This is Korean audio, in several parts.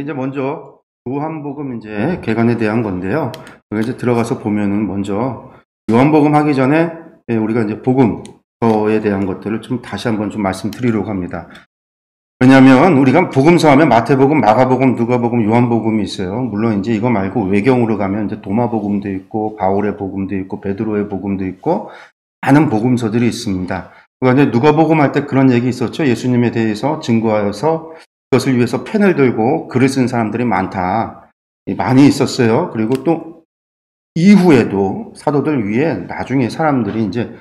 이제 먼저 요한복음 이제 개관에 대한 건데요. 여기 이제 들어가서 보면은 먼저 요한복음 하기 전에 우리가 이제 복음서에 대한 것들을 좀 다시 한번 좀 말씀드리려고 합니다. 왜냐하면 우리가 복음서 하면 마태복음, 마가복음, 누가복음, 요한복음이 있어요. 물론 이제 이거 말고 외경으로 가면 이제 도마복음도 있고 바울의 복음도 있고 베드로의 복음도 있고 많은 복음서들이 있습니다. 그러니까 이제 누가복음 할 때 그런 얘기 있었죠. 예수님에 대해서 증거하여서 그것을 위해서 펜을 들고 글을 쓴 사람들이 많다. 많이 있었어요. 그리고 또 이후에도 사도들 위에 나중에 사람들이 이제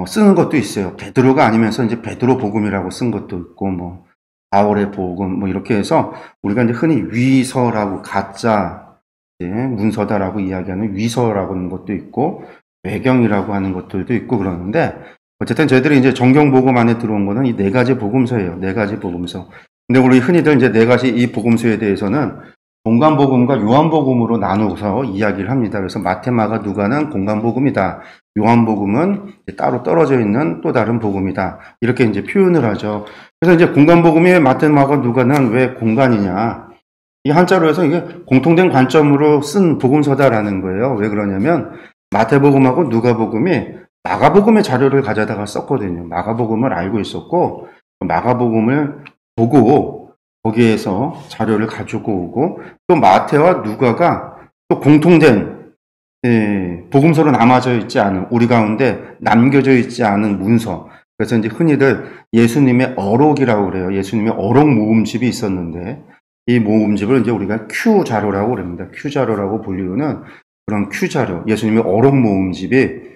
쓰는 것도 있어요. 베드로가 아니면서 이제 베드로 복음이라고 쓴 것도 있고 뭐 바울의 복음 뭐 이렇게 해서 우리가 이제 흔히 위서라고 가짜 문서다라고 이야기하는 위서라고 하는 것도 있고 외경이라고 하는 것들도 있고 그러는데 어쨌든 저희들이 이제 정경복음 안에 들어온 거는 이 네 가지 복음서예요. 네 가지 복음서. 근데 우리 흔히들 이제 네 가지 이 복음서에 대해서는 공관복음과 요한복음으로 나누어서 이야기를 합니다. 그래서 마태, 마가, 누가는 공관복음이다. 요한복음은 따로 떨어져 있는 또 다른 복음이다. 이렇게 이제 표현을 하죠. 그래서 이제 공관복음이 마태, 마가, 누가는 왜 공관이냐? 이 한자로 해서 이게 공통된 관점으로 쓴 복음서다라는 거예요. 왜 그러냐면 마태복음하고 누가복음이 마가복음의 자료를 가져다가 썼거든요. 마가복음을 알고 있었고 마가복음을 보고 거기에서 자료를 가지고 오고 또 마태와 누가가 또 공통된 복음서로 남아져 있지 않은 우리 가운데 남겨져 있지 않은 문서. 그래서 이제 흔히들 예수님의 어록이라고 그래요. 예수님의 어록 모음집이 있었는데 이 모음집을 이제 우리가 Q 자료라고 그럽니다. Q 자료라고 불리우는 그런 Q 자료. 예수님의 어록 모음집이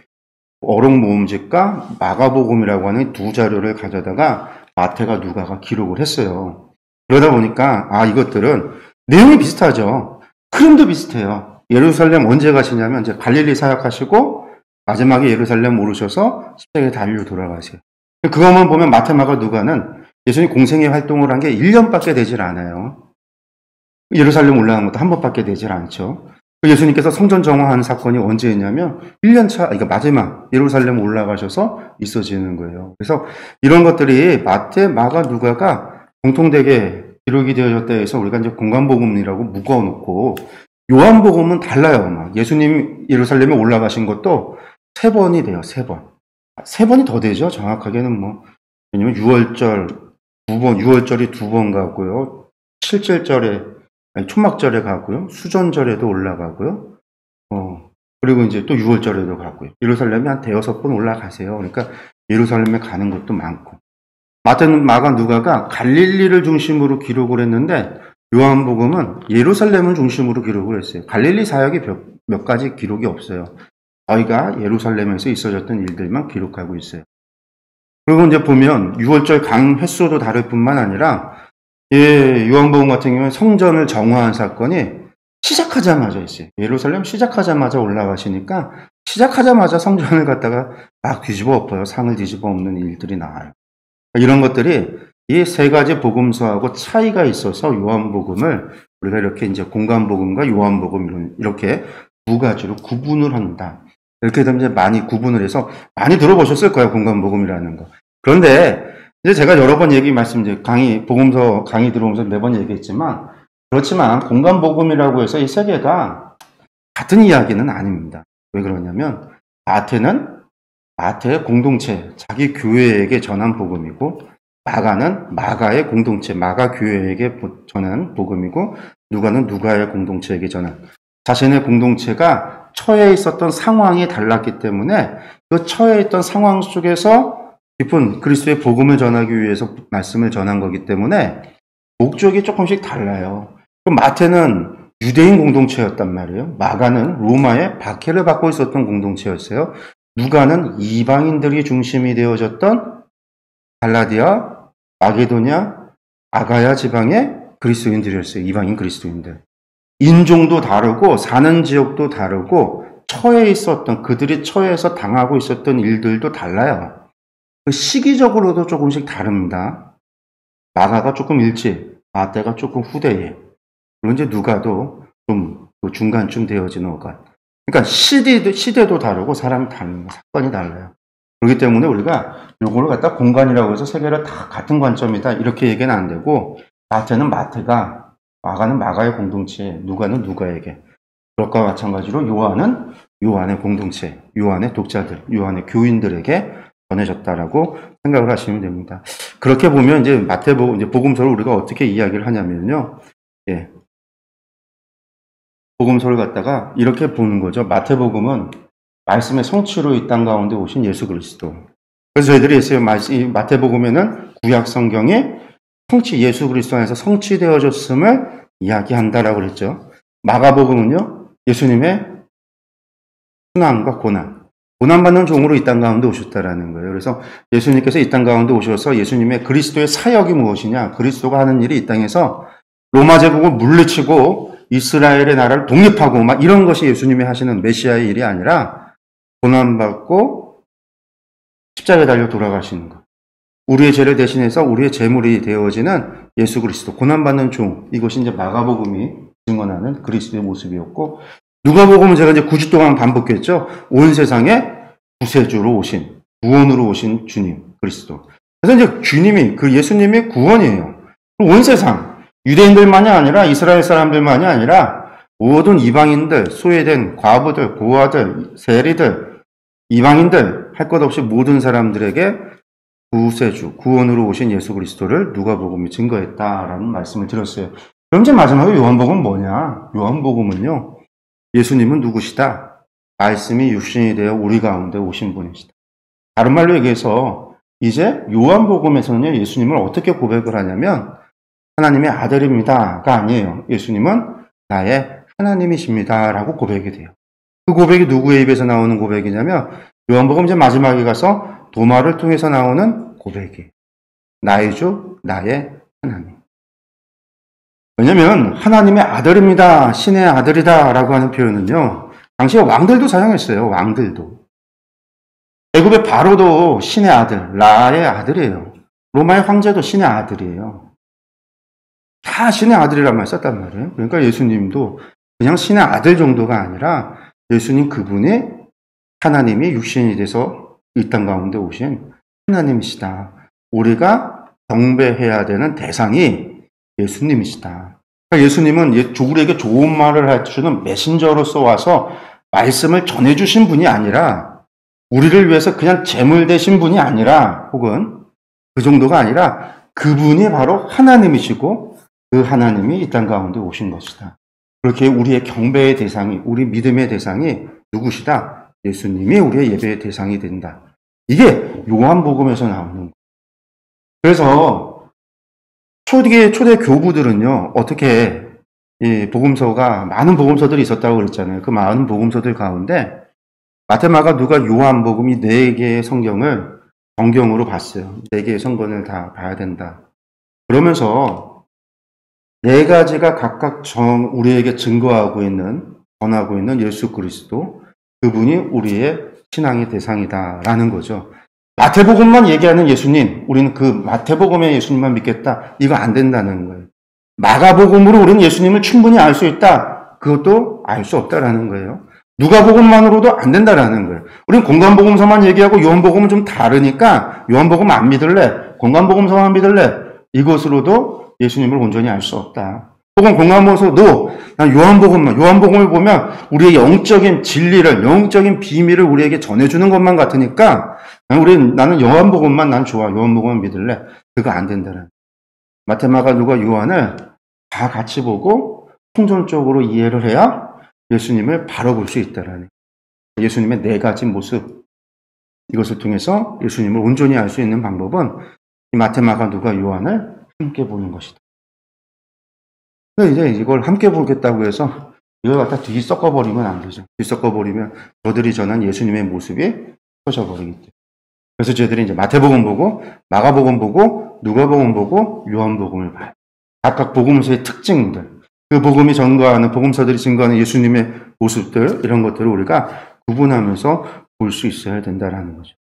어록 모음집과 마가복음이라고 하는 두 자료를 가져다가 마태가 누가가 기록을 했어요. 그러다 보니까 이것들은 내용이 비슷하죠. 흐름도 비슷해요. 예루살렘 언제 가시냐면 이제 갈릴리 사역하시고 마지막에 예루살렘 오르셔서 십자가에 달려 돌아가세요. 그것만 보면 마태, 마가, 누가는 예수님 공생의 활동을 한 게 1년밖에 되질 않아요. 예루살렘 올라간 것도 한 번밖에 되질 않죠. 예수님께서 성전 정화하는 사건이 언제였냐면 1년차, 그러니까 마지막 예루살렘 올라가셔서 있어지는 거예요. 그래서 이런 것들이 마태, 마가, 누가가 공통되게 기록이 되어졌다 해서 우리가 이제 공관복음이라고 묶어놓고 요한복음은 달라요. 예수님 예루살렘에 올라가신 것도 3번이 돼요. 3번. 3번이 더 되죠. 정확하게는 왜냐면 6월절 2번, 6월절이 2번 가고요. 7절절에 초막절에 가고요. 수전절에도 올라가고요. 그리고 이제 또 6월절에도 가고요. 예루살렘에 한 5번 올라가세요. 그러니까 예루살렘에 가는 것도 많고. 마태, 마가, 누가가 갈릴리를 중심으로 기록을 했는데 요한복음은 예루살렘을 중심으로 기록을 했어요. 갈릴리 사역이 몇 가지 기록이 없어요. 저희가 예루살렘에서 있어졌던 일들만 기록하고 있어요. 그리고 이제 보면 6월절 강 횟수도 다를 뿐만 아니라 요한복음 같은 경우는 성전을 정화한 사건이 시작하자마자 있어요. 예루살렘 시작하자마자 올라가시니까 시작하자마자 성전을 갖다가 막 뒤집어 엎어요. 상을 뒤집어 엎는 일들이 나와요. 이런 것들이 이 세 가지 복음서하고 차이가 있어서 요한복음을 우리가 이렇게 이제 공관복음과 요한복음 이렇게 두 가지로 구분을 한다. 이렇게 되면 이제 많이 구분을 해서 많이 들어보셨을 거예요. 공관복음이라는 거. 그런데 이제 제가 여러 번 복음서 강의 들어오면서 매번 얘기했지만 그렇지만 공관복음이라고 해서 이 세 개가 같은 이야기는 아닙니다. 왜 그러냐면 마태의 공동체, 자기 교회에게 전한 복음이고 마가는 마가의 공동체, 마가 교회에게 전한 복음이고 누가는 누가의 공동체에게 전한 자신의 공동체가 처해 있었던 상황이 달랐기 때문에 그 처해 있던 상황 속에서 깊은 그리스도의 복음을 전하기 위해서 말씀을 전한 거기 때문에 목적이 조금씩 달라요. 그럼 마태는 유대인 공동체였단 말이에요. 마가는 로마의 박해를 받고 있었던 공동체였어요. 누가는 이방인들이 중심이 되어졌던 갈라디아, 마게도냐, 아가야 지방의 그리스도인들이었어요. 이방인 그리스도인들. 인종도 다르고 사는 지역도 다르고 그들이 처해서 당하고 있었던 일들도 달라요. 시기적으로도 조금씩 다릅니다. 마가가 조금 일찍, 마태가 조금 후대에, 그리고 이제 누가도 좀 중간쯤 되어지는 것. 그러니까 시대도 다르고 사람이 다른 사건이 달라요. 그렇기 때문에 우리가 요거를 갖다 공간이라고 해서 세 개를 다 같은 관점이다 이렇게 얘기는 안 되고 마태는 마태가 마가는 마가의 공동체, 누가는 누가에게. 그것과 마찬가지로 요한은 요한의 공동체, 요한의 독자들, 요한의 교인들에게 전해졌다라고 생각을 하시면 됩니다. 그렇게 보면 이제 마태복음, 이제 복음서를 우리가 어떻게 이야기를 하냐면요. 예. 복음서를 갖다가 이렇게 보는 거죠. 마태복음은 말씀의 성취로 이 땅 가운데 오신 예수 그리스도. 그래서 저희들이 했어요. 마태복음에는 구약 성경에 성취, 예수 그리스도 안에서 성취되어졌음을 이야기한다라고 그랬죠. 마가복음은요, 예수님의 순환과 고난받는 종으로 이 땅 가운데 오셨다라는 거예요. 그래서 예수님께서 이 땅 가운데 오셔서 예수님의 그리스도의 사역이 무엇이냐, 그리스도가 하는 일이 이 땅에서 로마 제국을 물리치고 이스라엘의 나라를 독립하고 막 이런 것이 예수님이 하시는 메시아의 일이 아니라 고난받고 십자가에 달려 돌아가시는 것. 우리의 죄를 대신해서 우리의 제물이 되어지는 예수 그리스도, 고난받는 종. 이것이 이제 마가복음이 증언하는 그리스도의 모습이었고, 누가복음은 제가 이제 9주 동안 반복했죠. 온 세상에 구세주로 오신, 구원으로 오신 주님, 그리스도. 그래서 이제 주님이, 그 예수님이 구원이에요. 온 세상, 유대인들만이 아니라 이스라엘 사람들만이 아니라 모든 이방인들, 소외된 과부들, 고아들, 세리들, 이방인들, 할 것 없이 모든 사람들에게 구세주, 구원으로 오신 예수 그리스도를 누가복음이 증거했다라는 말씀을 드렸어요. 그럼 이제 마지막에 요한복음은 뭐냐? 요한복음은요, 예수님은 누구시다? 말씀이 육신이 되어 우리 가운데 오신 분이시다. 다른 말로 얘기해서 이제 요한복음에서는 예수님을 어떻게 고백을 하냐면 하나님의 아들입니다가 아니에요. 예수님은 나의 하나님이십니다 라고 고백이 돼요. 그 고백이 누구의 입에서 나오는 고백이냐면 요한복음 이제 마지막에 가서 도마를 통해서 나오는 고백이에요. 나의 주, 나의 하나님. 왜냐면 하나님의 아들입니다, 신의 아들이다 라고 하는 표현은요, 당시에 왕들도 사용했어요. 왕들도. 애굽의 바로도 신의 아들, 라의 아들이에요. 로마의 황제도 신의 아들이에요. 다 신의 아들이란 말 썼단 말이에요. 그러니까 예수님도 그냥 신의 아들 정도가 아니라 예수님 그분이 하나님이 육신이 돼서 이 땅 가운데 오신 하나님이시다. 우리가 경배해야 되는 대상이 예수님이시다. 그러니까 예수님은 우리에게 좋은 말을 해주는 메신저로서 와서 말씀을 전해주신 분이 아니라 우리를 위해서 그냥 제물 되신 분이 아니라 혹은 그 정도가 아니라 그분이 바로 하나님이시고 그 하나님이 이 땅 가운데 오신 것이다. 그렇게 우리의 경배의 대상이, 우리 믿음의 대상이 누구시다? 예수님이 우리의 예배의 대상이 된다. 이게 요한복음에서 나오는 거예요. 그래서 초대 교부들은요, 어떻게 이 복음서가 많은 복음서들이 있었다고 그랬잖아요. 그 많은 복음서들 가운데 마태, 마가, 누가, 요한복음 이 4개의 성경을 정경으로 봤어요. 4개의 성경을 다 봐야 된다. 그러면서 4가지가 각각 우리에게 증거하고 있는, 전하고 있는 예수 그리스도, 그분이 우리의 신앙의 대상이다라는 거죠. 마태복음만 얘기하는 예수님, 우리는 그 마태복음의 예수님만 믿겠다. 이거 안 된다는 거예요. 마가복음으로 우리는 예수님을 충분히 알 수 있다. 그것도 알 수 없다라는 거예요. 누가복음만으로도 안 된다라는 거예요. 우리는 공관복음서만 얘기하고 요한복음은 좀 다르니까 요한복음 안 믿을래, 공관복음서만 믿을래, 이것으로도 예수님을 온전히 알 수 없다. 혹은 공관복음서도 난 요한복음을 보면 우리의 영적인 진리를, 영적인 비밀을 우리에게 전해주는 것만 같으니까 나는 요한복음만 난 좋아, 요한복음만 믿을래. 그거 안 된다는. 마태, 마가, 누가, 요한을 다 같이 보고 통전적으로 이해를 해야 예수님을 바로 볼 수 있다라는. 예수님의 4가지 모습, 이것을 통해서 예수님을 온전히 알 수 있는 방법은 이 마태, 마가, 누가, 요한을 함께 보는 것이다. 근데 이제 이걸 함께 보겠다고 해서 이걸 갖다 뒤섞어버리면 안 되죠. 뒤섞어버리면 저들이 전한 예수님의 모습이 퍼져버리기 때문에. 그래서 저희들이 이제 마태복음 보고, 마가복음 보고, 누가복음 보고, 요한복음을 봐요. 각각 복음서의 특징들, 그 복음이 증거하는, 복음서들이 증거하는 예수님의 모습들, 이런 것들을 우리가 구분하면서 볼 수 있어야 된다라는 거죠.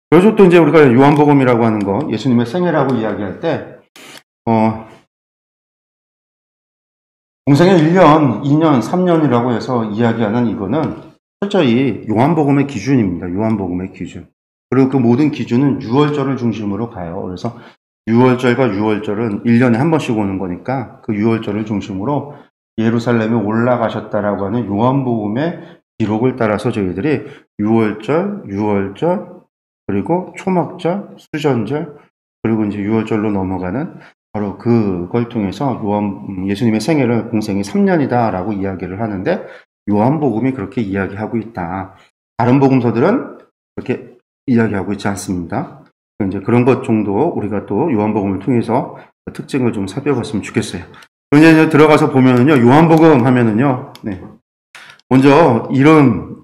그래서 또 이제 우리가 요한복음이라고 하는 거, 예수님의 생애라고 이야기할 때, 공생의 1년, 2년, 3년이라고 해서 이야기하는 이거는 철저히 요한복음의 기준입니다. 요한복음의 기준. 그리고 그 모든 기준은 6월절을 중심으로 가요. 그래서 유월절과 유월절은 1년에 한 번씩 오는 거니까 그 유월절을 중심으로 예루살렘에 올라가셨다라고 하는 요한복음의 기록을 따라서 저희들이 유월절, 유월절, 그리고 초막절, 수전절, 그리고 이제 유월절로 넘어가는 바로 그걸 통해서 예수님의 생애를 공생이 3년이다라고 이야기를 하는데 요한복음이 그렇게 이야기하고 있다. 다른 복음서들은 그렇게 이야기하고 있지 않습니다. 이제 그런 것 정도 우리가 또 요한복음을 통해서 특징을 좀 살펴봤으면 좋겠어요. 이제 들어가서 보면은요, 요한복음 하면은요, 네. 먼저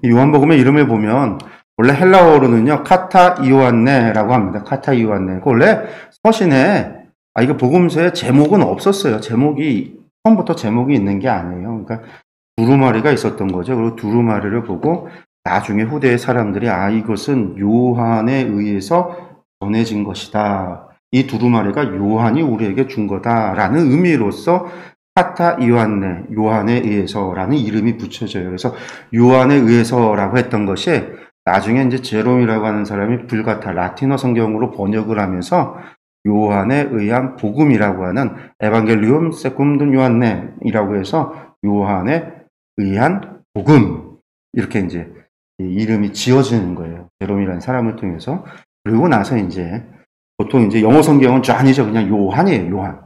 요한복음의 이름을 보면 원래 헬라어로는요, 카타 이오안네라고 합니다. 카타 이오안네. 원래 서신에 이거 복음서에 제목은 없었어요. 처음부터 제목이 있는 게 아니에요. 그러니까 두루마리가 있었던 거죠. 그리고 두루마리를 보고 나중에 후대의 사람들이 이것은 요한에 의해서 전해진 것이다. 이 두루마리가 요한이 우리에게 준 거다라는 의미로서 카타 이오안네, 요한에 의해서라는 이름이 붙여져요. 그래서 요한에 의해서라고 했던 것이 나중에 이제 제롬이라고 하는 사람이 불가타 라틴어 성경으로 번역을 하면서 요한에 의한 복음이라고 하는 에반겔리움 세쿰 요한네이라고 해서 요한에 의한 복음 이렇게 이제 이름이 지어지는 거예요. 제롬이라는 사람을 통해서. 그리고 나서 이제 보통 이제 영어 성경은 존이죠. 그냥 요한이에요. 요한.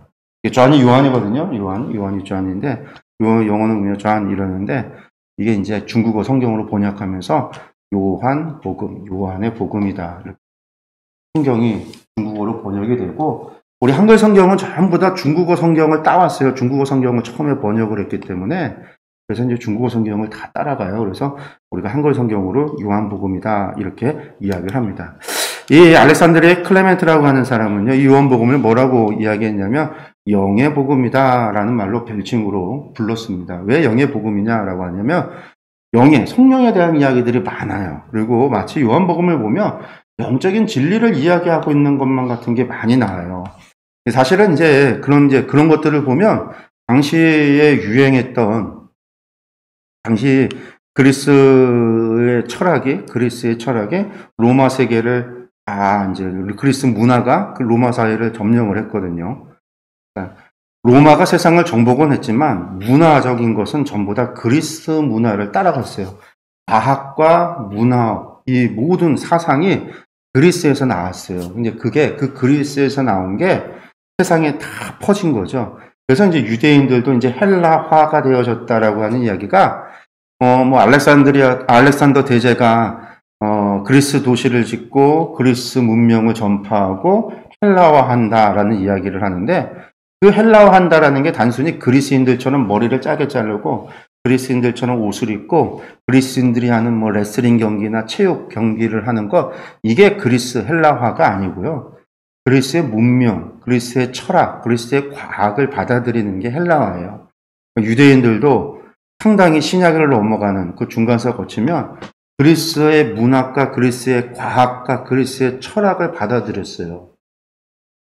존이 요한이거든요. 요한이 존인데 영어는 그냥 존 이러는데 이게 이제 중국어 성경으로 번역하면서 요한 복음, 요한의 복음이다. 성경이 중국어로 번역이 되고 우리 한글 성경은 전부 다 중국어 성경을 따왔어요. 중국어 성경을 처음에 번역을 했기 때문에 그래서 이제 중국어 성경을 다 따라가요. 그래서 우리가 한글 성경으로 요한복음이다 이렇게 이야기를 합니다. 이 알렉산드리아 클레멘트라고 하는 사람은요, 이 요한복음을 뭐라고 이야기했냐면 영의 복음이다 라는 말로 별칭으로 불렀습니다. 왜 영의 복음이냐라고 하냐면 성령에 대한 이야기들이 많아요. 그리고 마치 요한복음을 보면 영적인 진리를 이야기하고 있는 것만 같은 게 많이 나와요. 사실은 이제 그런 것들을 보면 당시 그리스의 철학이 로마 세계를 이제 그리스 문화가 그 로마 사회를 점령을 했거든요. 그러니까 로마가 세상을 정복은 했지만 문화적인 것은 전부 다 그리스 문화를 따라갔어요. 과학과 문화, 이 모든 사상이 그리스에서 나왔어요. 이제 그게 그 그리스에서 나온 게 세상에 다 퍼진 거죠. 그래서 이제 유대인들도 이제 헬라화가 되어졌다라고 하는 이야기가 알렉산더 대제가 그리스 도시를 짓고 그리스 문명을 전파하고 헬라화한다라는 이야기를 하는데 그 헬라화한다라는 게 단순히 그리스인들처럼 머리를 짜게 자르고 그리스인들처럼 옷을 입고 그리스인들이 하는 레슬링 경기나 체육 경기를 하는 것 이게 그리스 헬라화가 아니고요. 그리스의 문명, 그리스의 철학, 그리스의 과학을 받아들이는 게 헬라화예요. 유대인들도 상당히 신약을 넘어가는 그 중간서 거치면 그리스의 문학과 그리스의 과학과 그리스의 철학을 받아들였어요.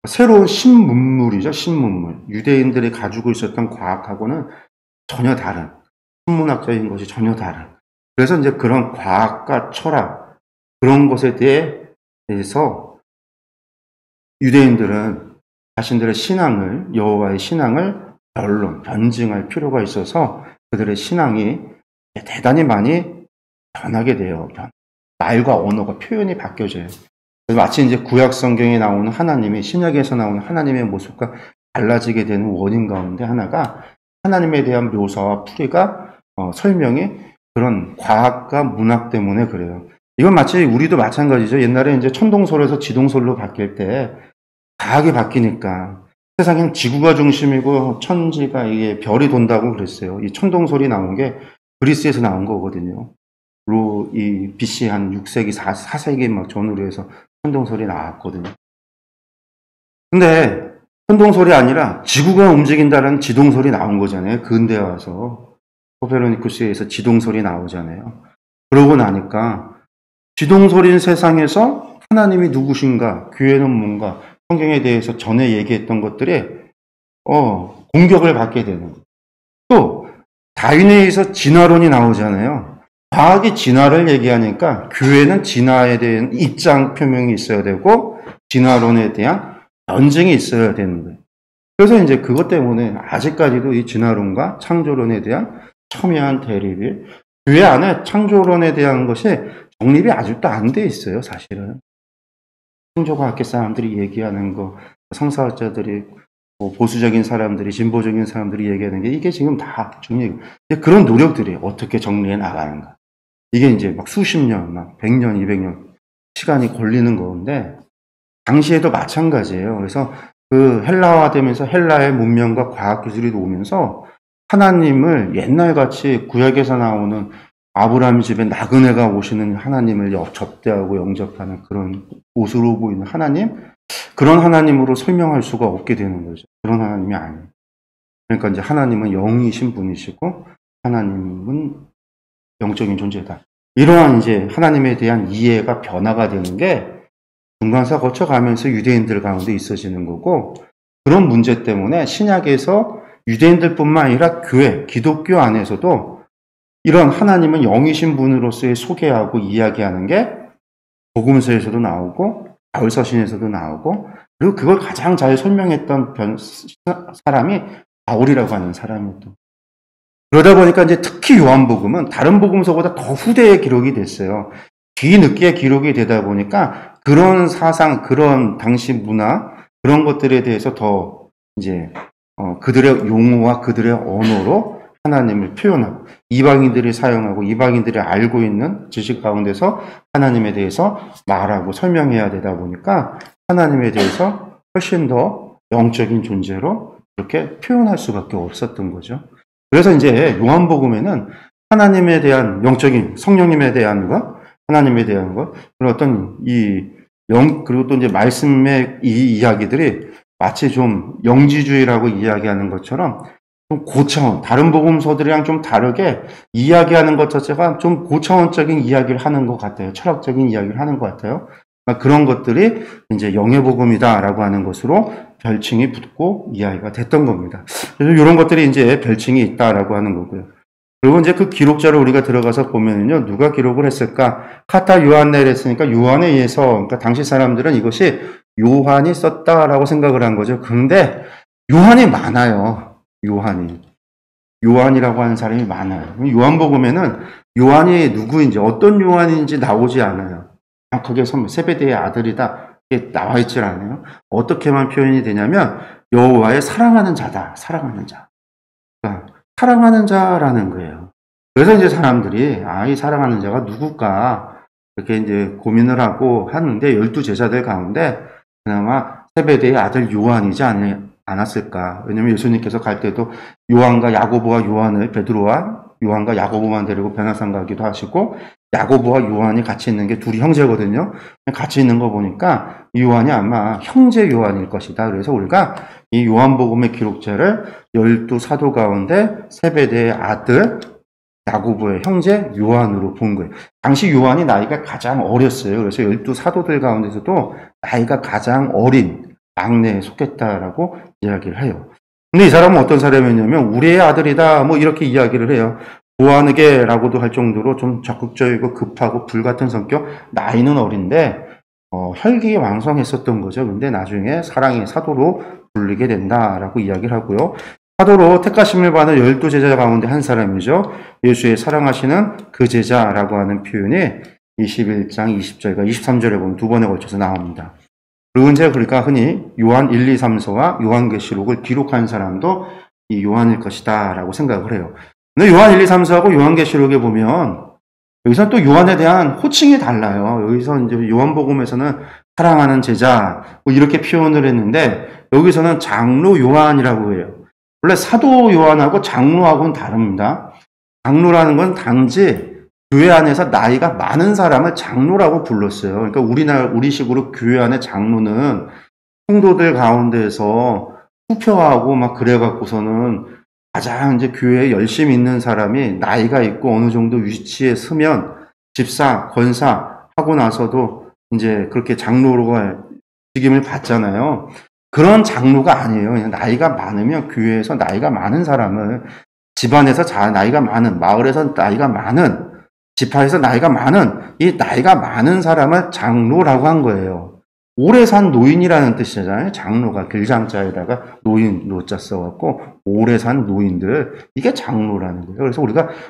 새로운 신문물이죠. 신문물. 유대인들이 가지고 있었던 과학하고는 전혀 다른, 천문학적인 것이 전혀 다른. 그래서 이제 그런 과학과 철학, 그런 것에 대해서 유대인들은 자신들의 신앙을, 여호와의 신앙을 변증할 필요가 있어서 그들의 신앙이 대단히 많이 변하게 돼요. 말과 언어가 표현이 바뀌어져요. 마치 이제 구약 성경에 나오는 하나님이 신약에서 나오는 하나님의 모습과 달라지게 되는 원인 가운데 하나가 하나님에 대한 묘사와 풀이가 설명이 그런 과학과 문학 때문에 그래요. 이건 마치 우리도 마찬가지죠. 옛날에 이제 천동설에서 지동설로 바뀔 때 과학이 바뀌니까 세상엔 지구가 중심이고 천지가 이게 별이 돈다고 그랬어요. 이 천동설이 나온 게 그리스에서 나온 거거든요. 이 BC 한 6세기, 4세기 막 전후로 해서 천동설이 나왔거든요. 근데 천동설이 아니라 지구가 움직인다는 지동설이 나온 거잖아요. 근대에 와서 코페르니쿠스에서 지동설이 나오잖아요. 그러고 나니까 지동설인 세상에서 하나님이 누구신가, 교회는 뭔가, 성경에 대해서 전에 얘기했던 것들이 공격을 받게 되는 거예요. 또 다윈에 의해서 진화론이 나오잖아요. 과학이 진화를 얘기하니까 교회는 진화에 대한 입장 표명이 있어야 되고 진화론에 대한 변증이 있어야 되는 거예요. 그래서 이제 그것 때문에 아직까지도 이 진화론과 창조론에 대한 첨예한 대립이 교회 안에 창조론에 대한 것이 정립이 아직도 안 돼 있어요, 사실은. 창조과학계 사람들이 얘기하는 거, 성사학자들이, 뭐 보수적인 사람들이, 진보적인 사람들이 얘기하는 게 이게 지금 다 정리, 그런 노력들이 어떻게 정리해 나가는가. 이게 이제 막 수십 년, 막 100년, 200년 시간이 걸리는 건데, 당시에도 마찬가지예요. 그래서 그 헬라화 되면서 헬라의 문명과 과학 기술이 오면서 하나님을 옛날같이 구약에서 나오는 아브라함 집에 나그네가 오시는 하나님을 접대하고 영접하는 그런 옷으로 보이는 하나님, 그런 하나님으로 설명할 수가 없게 되는 거죠. 그런 하나님이 아니에요. 그러니까 이제 하나님은 영이신 분이시고 하나님은 영적인 존재다. 이러한 이제 하나님에 대한 이해가 변화가 되는 게 중간사 거쳐가면서 유대인들 가운데 있어지는 거고, 그런 문제 때문에 신약에서 유대인들뿐만 아니라 교회, 기독교 안에서도 이런 하나님은 영이신 분으로서의 소개하고 이야기하는 게 복음서에서도 나오고 바울서신에서도 나오고, 그리고 그걸 가장 잘 설명했던 사람이 바울이라고 하는 사람이었던. 그러다 보니까 이제 특히 요한복음은 다른 복음서보다 더 후대에 기록이 됐어요. 뒤늦게 기록이 되다 보니까 그런 사상, 그런 당시 문화, 그런 것들에 대해서 더 이제 그들의 용어와 그들의 언어로 하나님을 표현하고, 이방인들이 사용하고 이방인들이 알고 있는 지식 가운데서 하나님에 대해서 말하고 설명해야 되다 보니까 하나님에 대해서 훨씬 더 영적인 존재로 그렇게 표현할 수밖에 없었던 거죠. 그래서 이제 요한복음에는 하나님에 대한 영적인 성령님에 대한 것, 하나님에 대한 것, 그런 어떤 그리고 또 이제 말씀의 이 이야기들이 마치 좀 영지주의라고 이야기하는 것처럼 좀 고차원, 다른 복음서들이랑 좀 다르게 이야기하는 것 자체가 좀 고차원적인 이야기를 하는 것 같아요. 철학적인 이야기를 하는 것 같아요. 그러니까 그런 것들이 이제 영의 복음이다라고 하는 것으로 별칭이 붙고 이야기가 됐던 겁니다. 그래서 이런 것들이 이제 별칭이 있다라고 하는 거고요. 그리고 이제 그 기록자를 우리가 들어가서 보면은요, 누가 기록을 했을까? 카타 요한네를 했으니까 요한에 의해서, 그러니까 당시 사람들은 이것이 요한이 썼다라고 생각을 한 거죠. 근데 요한이 많아요. 요한이라고 하는 사람이 많아요. 요한복음에는 요한이 누구인지, 어떤 요한인지 나오지 않아요. 정확하게 세베대의 아들이다, 이게 나와 있질 않아요. 어떻게만 표현이 되냐면 여호와의 사랑하는 자다, 사랑하는 자. 그러니까 사랑하는 자라는 거예요. 그래서 이제 사람들이 이 사랑하는 자가 누굴까 이렇게 이제 고민을 하고 하는데, 12제자들 가운데 그나마 세베대의 아들 요한이지 않았을까. 왜냐면 예수님께서 갈 때도 요한과 야고보와 요한을, 베드로와 요한과 야고보만 데리고 변화산 가기도 하시고, 야고보와 요한이 같이 있는 게 둘이 형제거든요. 같이 있는 거 보니까 이 요한이 아마 형제 요한일 것이다. 그래서 우리가 이 요한복음의 기록자를 12사도 가운데 세베대의 아들 야고보의 형제 요한으로 본 거예요. 당시 요한이 나이가 가장 어렸어요. 그래서 12사도들 가운데서도 나이가 가장 어린 막내에 속했다라고 이야기를 해요. 근데 이 사람은 어떤 사람이냐면 우리의 아들이다, 뭐 이렇게 이야기를 해요. 보아느게라고도 할 정도로 좀 적극적이고 급하고 불같은 성격, 나이는 어린데 혈기가 왕성했었던 거죠. 근데 나중에 사랑의 사도로 불리게 된다라고 이야기를 하고요. 사도로 택하심을 받은 12제자 가운데 한 사람이죠. 예수의 사랑하시는 그 제자라고 하는 표현이 21장 20절과 23절에 보면 두 번에 걸쳐서 나옵니다. 그리고 이제 그러니까 흔히 요한 1, 2, 3서와 요한계시록을 기록한 사람도 이 요한일 것이다 라고 생각을 해요. 근데 요한 1, 2, 3서하고 요한계시록에 보면 여기서 또 요한에 대한 호칭이 달라요. 여기서 이제 요한복음에서는 사랑하는 제자 뭐 이렇게 표현을 했는데, 여기서는 장로 요한이라고 해요. 원래 사도 요한하고 장로하고는 다릅니다. 장로라는 건 단지 교회 안에서 나이가 많은 사람을 장로라고 불렀어요. 그러니까 우리식으로 교회 안에 장로는 성도들 가운데서 투표하고 막 그래갖고서는 가장 이제 교회에 열심히 있는 사람이 나이가 있고 어느 정도 위치에 서면 집사, 권사 하고 나서도 이제 그렇게 장로가 직임을 받잖아요. 그런 장로가 아니에요. 그냥 나이가 많으면 교회에서 나이가 많은 사람을, 집안에서 나이가 많은, 마을에서 나이가 많은, 지파에서 나이가 많은, 이 나이가 많은 사람을 장로라고 한 거예요. 오래 산 노인이라는 뜻이잖아요. 장로가 길장자에다가 노인 노자 써갖고 오래 산 노인들, 이게 장로라는 거예요. 그래서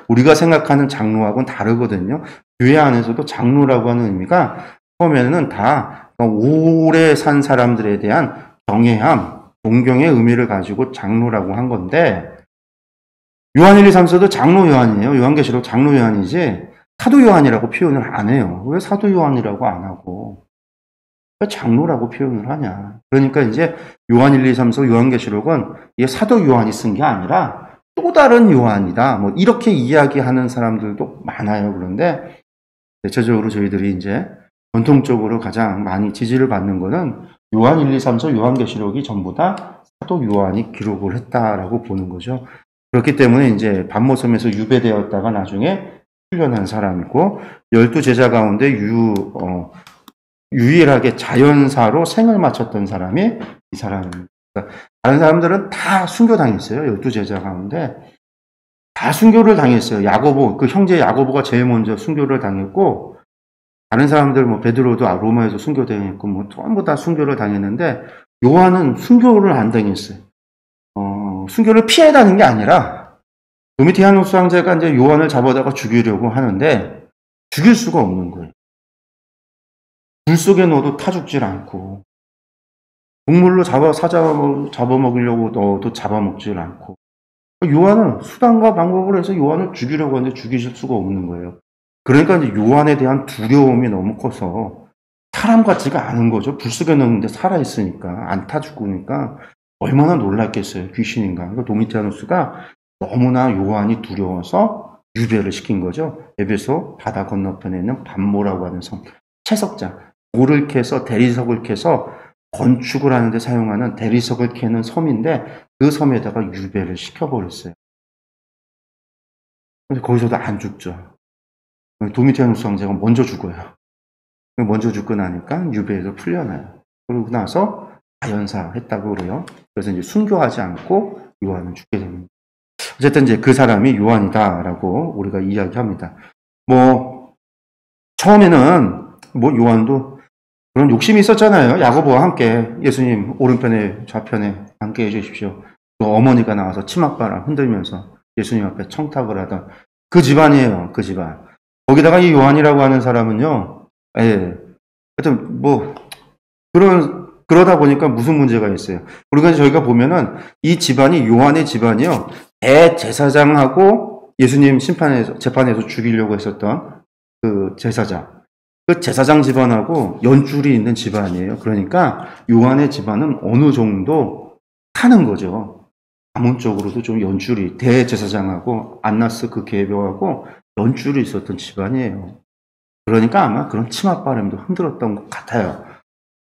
우리가 생각하는 장로하고는 다르거든요. 교회 안에서도 장로라고 하는 의미가 처음에는 다 오래 산 사람들에 대한 경외함, 존경의 의미를 가지고 장로라고 한 건데, 요한 1, 2, 3서도 장로 요한이에요. 요한계시록 장로 요한이지 사도 요한이라고 표현을 안 해요. 왜 사도 요한이라고 안 하고 왜 장로라고 표현을 하냐. 그러니까 이제 요한 1, 2, 3서 요한계시록은 이게 사도 요한이 쓴 게 아니라 또 다른 요한이다, 뭐 이렇게 이야기하는 사람들도 많아요. 그런데 대체적으로 저희들이 이제 전통적으로 가장 많이 지지를 받는 거는 요한 1, 2, 3서 요한계시록이 전부 다 사도 요한이 기록을 했다라고 보는 거죠. 그렇기 때문에 이제 반모섬에서 유배되었다가 나중에 풀려난 사람이고, 12제자 가운데 유일하게 자연사로 생을 마쳤던 사람이 이 사람입니다. 다른 사람들은 다 순교당했어요. 12제자 가운데 다 순교를 당했어요. 야고보, 그 형제 야고보가 제일 먼저 순교를 당했고, 다른 사람들 뭐 베드로도 로마에서 순교당했고 뭐 전부 다 순교를 당했는데, 요한은 순교를 안 당했어요. 순교를 피해 다닌 게 아니라 도미티아누스 황제가 이제 요한을 잡아다가 죽이려고 하는데 죽일 수가 없는 거예요. 불 속에 넣어도 타 죽질 않고, 동물로 잡아먹으려고 넣어도 잡아먹질 않고, 요한은 수단과 방법을 해서 요한을 죽이려고 하는데 죽이실 수가 없는 거예요. 그러니까 이제 요한에 대한 두려움이 너무 커서 사람 같지가 않은 거죠. 불 속에 넣는데 살아있으니까, 안 타 죽으니까 얼마나 놀랐겠어요. 귀신인가. 그러니까 도미티아누스가 너무나 요한이 두려워서 유배를 시킨 거죠. 에베소 바다 건너편에 있는 반모라고 하는 섬, 채석장, 돌을 캐서 대리석을 캐서 건축을 하는데 사용하는 대리석을 캐는 섬인데, 그 섬에다가 유배를 시켜버렸어요. 근데 거기서도 안 죽죠. 도미티아누스 황제가 먼저 죽어요. 먼저 죽고 나니까 유배에서 풀려나요. 그러고 나서 자연사 했다고 그래요. 그래서 이제 순교하지 않고 요한은 죽게 됩니다. 어쨌든 이제 그 사람이 요한이다라고 우리가 이야기합니다. 뭐 처음에는 뭐 요한도 그런 욕심이 있었잖아요. 야고보와 함께 예수님 오른편에 좌편에 함께 해주십시오. 또 어머니가 나와서 치맛바람 흔들면서 예수님 앞에 청탁을 하던 그 집안이에요. 그 집안. 거기다가 이 요한이라고 하는 사람은요, 하여튼 뭐 그러다 보니까 무슨 문제가 있어요. 그러니까 저희가 보면은 이 집안이, 요한의 집안이요, 대제사장하고 예수님 재판에서 죽이려고 했었던 그 제사장, 그 제사장 집안하고 연줄이 있는 집안이에요. 그러니까 요한의 집안은 어느 정도 타는 거죠. 가문적으로도 좀 연줄이, 대제사장하고 안나스 그 계보하고 연줄이 있었던 집안이에요. 그러니까 아마 그런 치맛바람도 흔들었던 것 같아요.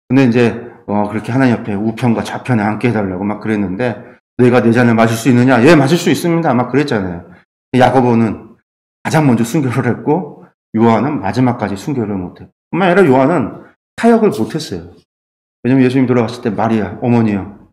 근데 이제 그렇게 하나님 옆에 우편과 좌편에 함께 해달라고 막 그랬는데, 내가 내 잔을 마실 수 있느냐? 예, 마실 수 있습니다. 막 그랬잖아요. 야고보는 가장 먼저 순교를 했고, 요한은 마지막까지 순교를 못했고, 뿐만 아니라 요한은 타협을 못했어요. 왜냐면 예수님 돌아갔을 때 마리아, 어머니요,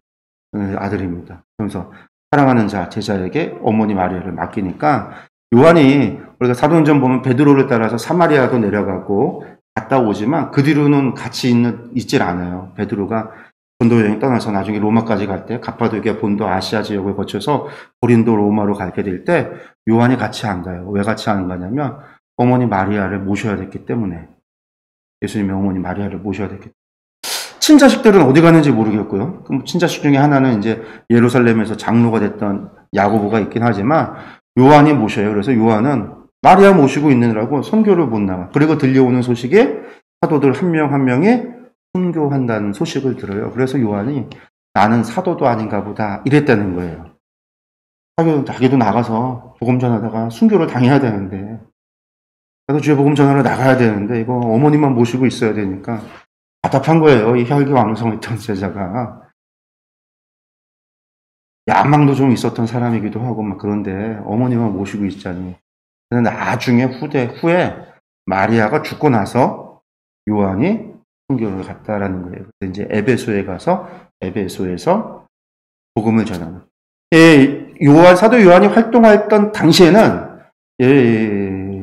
아들입니다. 그래서 사랑하는 자, 제자에게 어머니 마리아를 맡기니까, 요한이 우리가 사도행전 보면 베드로를 따라서 사마리아도 내려가고 갔다 오지만 그 뒤로는 같이 있질 않아요. 베드로가 전도 여행 떠나서 나중에 로마까지 갈 때 갑바도기아 본도 아시아 지역을 거쳐서 고린도 로마로 가게 될 때 요한이 같이 안 가요. 왜 같이 안 가냐면 어머니 마리아를 모셔야 됐기 때문에. 예수님의 어머니 마리아를 모셔야 됐기 때문에. 친자식들은 어디 갔는지 모르겠고요. 그럼 친자식 중에 하나는 이제 예루살렘에서 장로가 됐던 야고보가 있긴 하지만 요한이 모셔요. 그래서 요한은 마리아 모시고 있느라고 선교를 못 나가. 그리고 들려오는 소식에 사도들 한 명 한 명이 순교한다는 소식을 들어요. 그래서 요한이 나는 사도도 아닌가 보다 이랬다는 거예요. 자기도 나가서 복음 전하다가 순교를 당해야 되는데, 나도 주의 복음 전하러 나가야 되는데 이거 어머니만 모시고 있어야 되니까 답답한 거예요. 이 혈기왕성했던 제자가. 야망도 좀 있었던 사람이기도 하고 막 그런데 어머니만 모시고 있자니. 근데 나중에 후에 마리아가 죽고 나서 요한이 순교를 갔다라는 거예요. 그래서 이제 에베소에서 복음을 전하는. 사도 요한이 활동했던 당시에는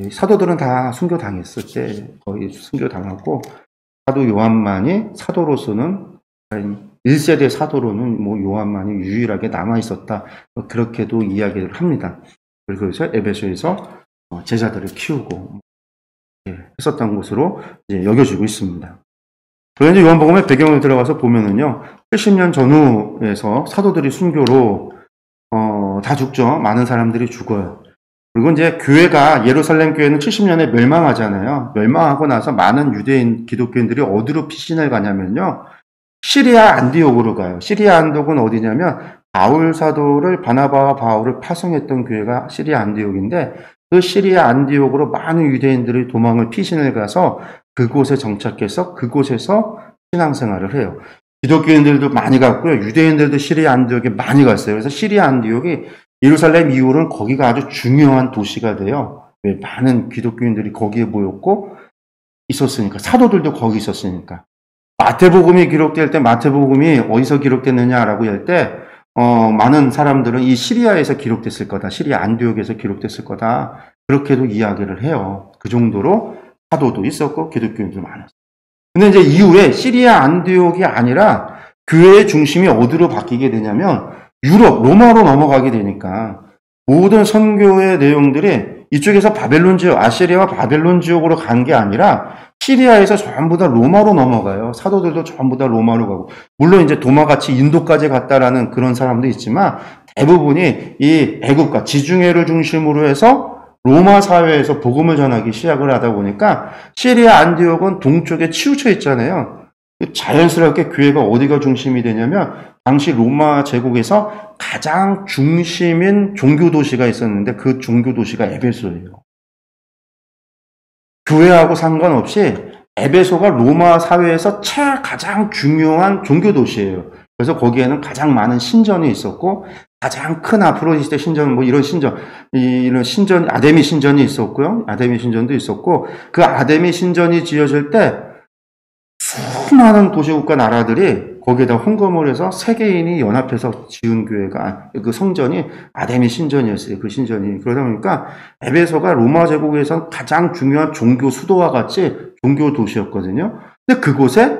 사도들은 다 순교 당했을 때 거의 순교 당하고 사도 요한만이 사도로서는 1세대 사도로는 뭐 요한만이 유일하게 남아 있었다. 그렇게도 이야기를 합니다. 그래서 에베소에서 제자들을 키우고 했었던 것으로 이제 여겨지고 있습니다. 그런데 요한복음의 배경을 들어가서 보면은요, 70년 전후에서 사도들이 순교로 다 죽죠. 많은 사람들이 죽어요. 그리고 이제 교회가 예루살렘 교회는 70년에 멸망하잖아요. 멸망하고 나서 많은 유대인 기독교인들이 어디로 피신을 가냐면요, 시리아 안디옥으로 가요. 시리아 안디옥은 어디냐면 바울 사도를 바나바와 바울을 파송했던 교회가 시리아 안디옥인데, 그 시리아 안디옥으로 많은 유대인들이 도망을 피신을 가서 그곳에 정착해서 그곳에서 신앙생활을 해요. 기독교인들도 많이 갔고요. 유대인들도 시리아 안디옥에 많이 갔어요. 그래서 시리아 안디옥이 예루살렘 이후로는 거기가 아주 중요한 도시가 돼요. 왜? 많은 기독교인들이 거기에 모였고 있었으니까. 사도들도 거기 있었으니까. 마태복음이 기록될 때 마태복음이 어디서 기록됐느냐라고 할 때 많은 사람들은 이 시리아에서 기록됐을 거다. 시리아 안디옥에서 기록됐을 거다. 그렇게도 이야기를 해요. 그 정도로 사도도 있었고 기독교인도 많았어요. 근데 이제 이후에 시리아 안디옥이 아니라 교회의 중심이 어디로 바뀌게 되냐면 유럽, 로마로 넘어가게 되니까 모든 선교의 내용들이 이쪽에서 바벨론 지역, 아시리아와 바벨론 지역으로 간 게 아니라 시리아에서 전부 다 로마로 넘어가요. 사도들도 전부 다 로마로 가고. 물론 이제 도마같이 인도까지 갔다라는 그런 사람도 있지만 대부분이 이 애국가, 지중해를 중심으로 해서 로마 사회에서 복음을 전하기 시작을 하다 보니까 시리아 안디옥은 동쪽에 치우쳐 있잖아요. 자연스럽게 교회가 어디가 중심이 되냐면 당시 로마 제국에서 가장 중심인 종교 도시가 있었는데 그 종교 도시가 에베소예요. 교회하고 상관없이 에베소가 로마 사회에서 가장 중요한 종교 도시예요. 그래서 거기에는 가장 많은 신전이 있었고 가장 큰 아프로디테 신전, 뭐 이런 신전, 아데미 신전이 있었고요. 아데미 신전도 있었고 그 아데미 신전이 지어질 때 수많은 도시국가 나라들이 거기에다 헌금을 해서 세계인이 연합해서 지은 교회가 그 성전이 아데미 신전이었어요. 그 신전이. 그러다 보니까 에베소가 로마 제국에서 가장 중요한 종교 수도와 같이 종교 도시였거든요. 근데 그곳에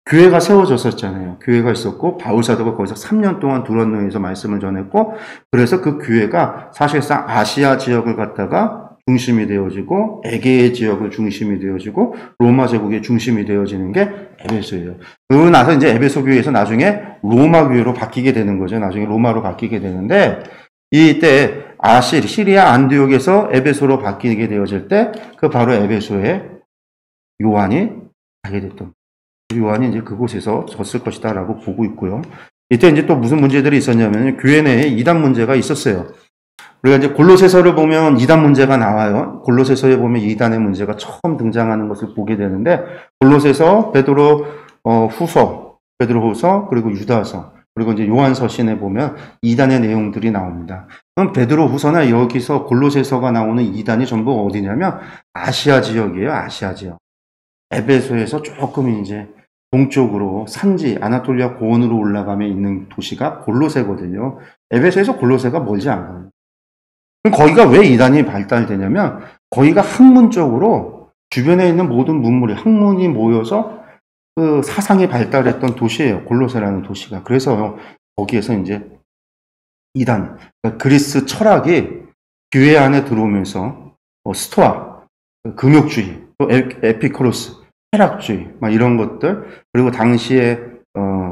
교회가 세워졌었잖아요. 교회가 있었고 바울 사도가 거기서 3년 동안 두란노에서 말씀을 전했고 그래서 그 교회가 사실상 아시아 지역을 갖다가 중심이 되어지고 에게의 지역을 중심이 되어지고 로마 제국의 중심이 되어지는 게 에베소예요. 그러고 나서 이제 에베소 교회에서 나중에 로마 교회로 바뀌게 되는 거죠. 나중에 로마로 바뀌게 되는데 이때 시리아 안디옥에서 에베소로 바뀌게 되어질 때 그 바로 에베소에 요한이 가게 됐던 요한이 이제 그곳에서 졌을 것이다라고 보고 있고요. 이때 이제 또 무슨 문제들이 있었냐면 교회 내에 이단 문제가 있었어요. 우리가 이제 골로새서를 보면 이단 문제가 나와요. 골로새서에 보면 이단의 문제가 처음 등장하는 것을 보게 되는데 골로새서, 베드로 후서, 그리고 유다서, 그리고 이제 요한서신에 보면 이단의 내용들이 나옵니다. 그럼 베드로 후서나 여기서 골로새서가 나오는 이단이 전부 어디냐면 아시아 지역이에요. 아시아 지역. 에베소에서 조금 이제 동쪽으로 산지 아나톨리아 고원으로 올라가면 있는 도시가 골로새거든요. 에베소에서 골로새가 멀지 않아요. 그럼 거기가 왜 이단이 발달되냐면 거기가 학문적으로 주변에 있는 모든 문물이 학문이 모여서 그 사상이 발달했던 도시예요. 골로새라는 도시가. 그래서 거기에서 이제 이단, 그러니까 그리스 철학이 교회 안에 들어오면서 스토아, 금욕주의, 또 에피쿠로스, 쾌락주의, 막 이런 것들, 그리고 당시에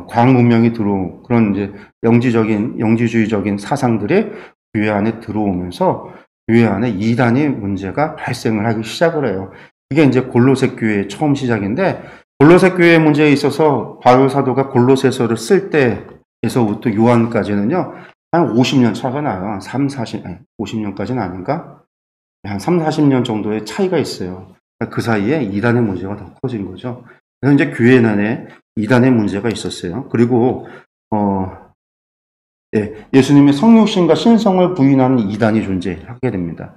과학 문명이 들어온 그런 이제 영지주의적인 사상들이 교회 안에 들어오면서 교회 안에 이단의 문제가 발생을 하기 시작을 해요. 이게 이제 골로새 교회의 처음 시작인데 골로새 교회의 문제에 있어서 바울 사도가 골로새서를 쓸 때에서부터 요한까지는요. 한 50년 차가 나요. 50년까지는 아닌가? 한 3, 40년 정도의 차이가 있어요. 그 사이에 이단의 문제가 더 커진 거죠. 그래서 이제 교회 안에 이단의 문제가 있었어요. 그리고 예수님의 성육신과 신성을 부인하는 이단이 존재하게 됩니다.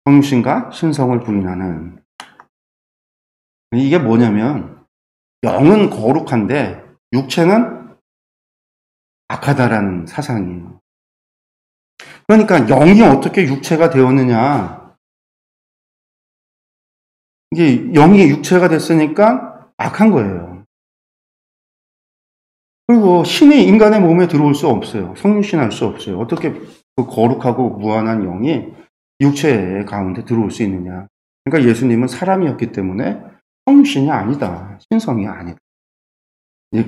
성육신과 신성을 부인하는 이게 뭐냐면 영은 거룩한데 육체는 악하다라는 사상이에요. 그러니까 영이 어떻게 육체가 되었느냐? 이게 영이 육체가 됐으니까 악한 거예요. 그리고 신이 인간의 몸에 들어올 수 없어요. 성육신할 수 없어요. 어떻게 그 거룩하고 무한한 영이 육체 가운데 들어올 수 있느냐. 그러니까 예수님은 사람이었기 때문에 성육신이 아니다. 신성이 아니다.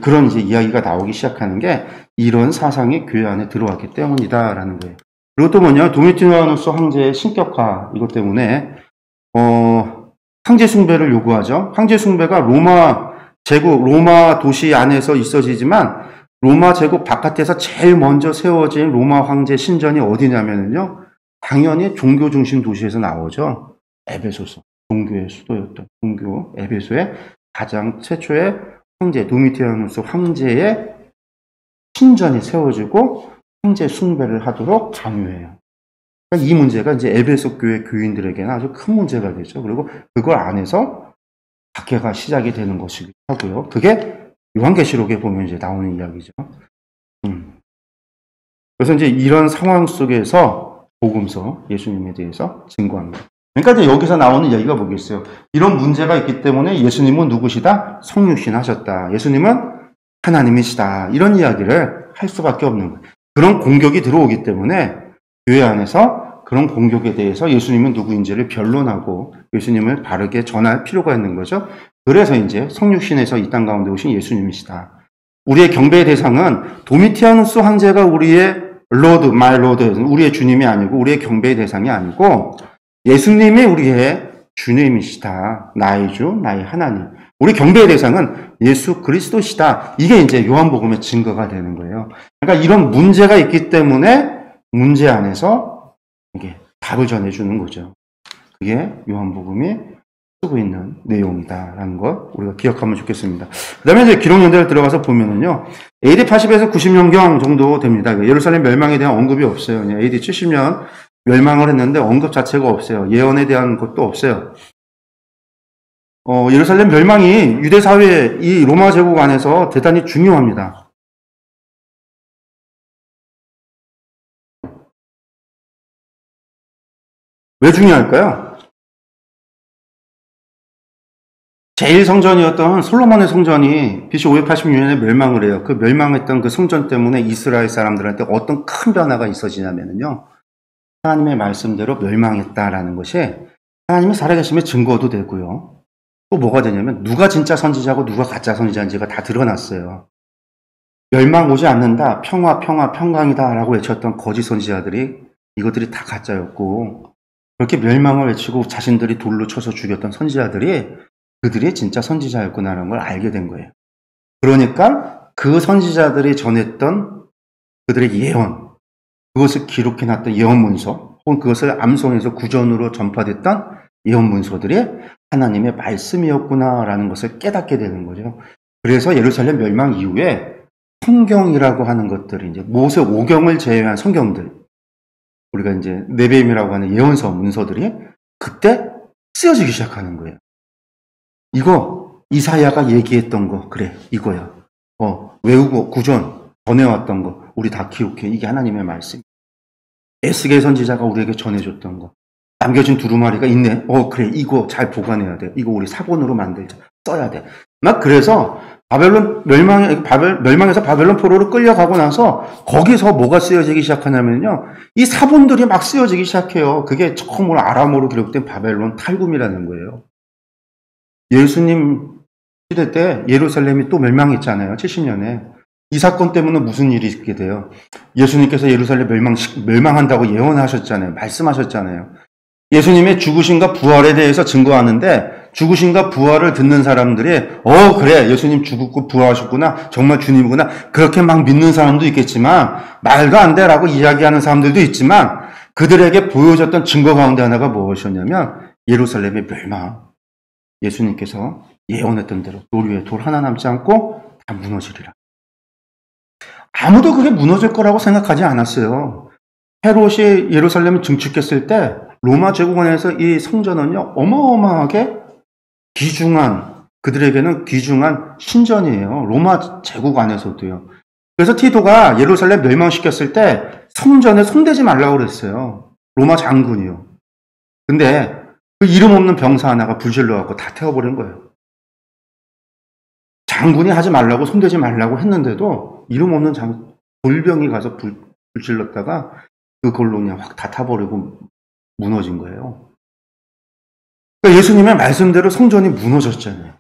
그런 이제 이야기가 나오기 시작하는 게 이런 사상이 교회 안에 들어왔기 때문이다라는 거예요. 그리고 또 뭐냐, 도미티아누스 황제의 신격화 이것 때문에 황제 숭배를 요구하죠. 황제 숭배가 로마 제국, 로마 도시 안에서 있어지지만 로마 제국 바깥에서 제일 먼저 세워진 로마 황제 신전이 어디냐면요, 당연히 종교 중심 도시에서 나오죠. 에베소서, 종교의 수도였던 종교 에베소의 가장 최초의 황제 도미티아누스 황제의 신전이 세워지고 황제 숭배를 하도록 강요해요. 그러니까 이 문제가 이제 에베소 교회 교인들에게는 아주 큰 문제가 되죠. 그리고 그걸 안에서 박해가 시작이 되는 것이기도 하고요. 그게 요한계시록에 보면 이제 나오는 이야기죠. 그래서 이제 이런 상황 속에서 복음서 예수님에 대해서 증거합니다. 그러니까 이제 여기서 나오는 이야기가 뭐겠어요? 이런 문제가 있기 때문에 예수님은 누구시다? 성육신 하셨다. 예수님은 하나님이시다. 이런 이야기를 할 수밖에 없는 거예요. 그런 공격이 들어오기 때문에 교회 안에서 그런 공격에 대해서 예수님은 누구인지를 변론하고 예수님을 바르게 전할 필요가 있는 거죠. 그래서 이제 성육신에서 이 땅 가운데 오신 예수님이시다. 우리의 경배의 대상은 도미티아누스 황제가 우리의 로드, 마이 로드, 우리의 주님이 아니고 우리의 경배의 대상이 아니고 예수님이 우리의 주님이시다. 나의 주, 나의 하나님. 우리 경배의 대상은 예수 그리스도시다. 이게 이제 요한복음의 증거가 되는 거예요. 그러니까 이런 문제가 있기 때문에 문제 안에서 이게 답을 전해주는 거죠. 그게 요한복음이 쓰고 있는 내용이다라는 거 우리가 기억하면 좋겠습니다. 그 다음에 이제 기록연대를 들어가서 보면은요, AD 80에서 90년경 정도 됩니다. 예루살렘 멸망에 대한 언급이 없어요. AD 70년 멸망을 했는데 언급 자체가 없어요. 예언에 대한 것도 없어요. 예루살렘 멸망이 유대 사회, 이 로마 제국 안에서 대단히 중요합니다. 왜 중요할까요? 제일 성전이었던 솔로몬의 성전이 BC 586년에 멸망을 해요. 그 멸망했던 그 성전 때문에 이스라엘 사람들한테 어떤 큰 변화가 있어지냐면요, 하나님의 말씀대로 멸망했다라는 것이 하나님이 살아계심의 증거도 되고요. 또 뭐가 되냐면 누가 진짜 선지자고 누가 가짜 선지자인지가 다 드러났어요. 멸망 오지 않는다, 평화, 평화, 평강이다 라고 외쳤던 거짓 선지자들이 이것들이 다 가짜였고, 그렇게 멸망을 외치고 자신들이 돌로 쳐서 죽였던 선지자들이 그들이 진짜 선지자였구나라는 걸 알게 된 거예요. 그러니까 그 선지자들이 전했던 그들의 예언, 그것을 기록해놨던 예언문서, 혹은 그것을 암송해서 구전으로 전파됐던 예언문서들이 하나님의 말씀이었구나라는 것을 깨닫게 되는 거죠. 그래서 예루살렘 멸망 이후에 성경이라고 하는 것들이 이제 모세 5경을 제외한 성경들, 우리가 이제 네베임이라고 하는 예언서 문서들이 그때 쓰여지기 시작하는 거예요. 이거 이사야가 얘기했던 거, 그래 이거야. 외우고 구전 전해왔던 거 우리 다 기억해. 이게 하나님의 말씀. 에스겔 선지자가 우리에게 전해줬던 거, 남겨진 두루마리가 있네. 그래 이거 잘 보관해야 돼. 이거 우리 사본으로 만들자. 써야 돼. 막 그래서 멸망에서 바벨론 포로로 끌려가고 나서 거기서 뭐가 쓰여지기 시작하냐면요, 이 사본들이 막 쓰여지기 시작해요. 그게 처음으로 아람어로 기록된 바벨론 탈굼이라는 거예요. 예수님 시대 때 예루살렘이 또 멸망했잖아요. 70년에. 이 사건 때문에 무슨 일이 있게 돼요? 예수님께서 예루살렘 멸망한다고 예언하셨잖아요. 말씀하셨잖아요. 예수님의 죽으심과 부활에 대해서 증거하는데, 죽으심과 부활을 듣는 사람들이 그래 예수님 죽었고 부활하셨구나, 정말 주님이구나, 그렇게 막 믿는 사람도 있겠지만, 말도 안 돼라고 이야기하는 사람들도 있지만, 그들에게 보여졌던 증거 가운데 하나가 무엇이었냐면 예루살렘의 멸망. 예수님께서 예언했던 대로 돌 위에 돌 하나 남지 않고 다 무너지리라. 아무도 그게 무너질 거라고 생각하지 않았어요. 헤롯이 예루살렘을 증축했을 때 로마 제국 안에서 이 성전은요, 어마어마하게 귀중한, 그들에게는 귀중한 신전이에요. 로마 제국 안에서도요. 그래서 티도가 예루살렘 멸망시켰을 때 성전에 손대지 말라고 그랬어요. 로마 장군이요. 근데 그 이름 없는 병사 하나가 불질러 갖고 다 태워버린 거예요. 장군이 하지 말라고 손대지 말라고 했는데도 이름 없는 골병이 가서 불질렀다가 그걸로 그냥 확 다 타버리고 무너진 거예요. 그러니까 예수님의 말씀대로 성전이 무너졌잖아요.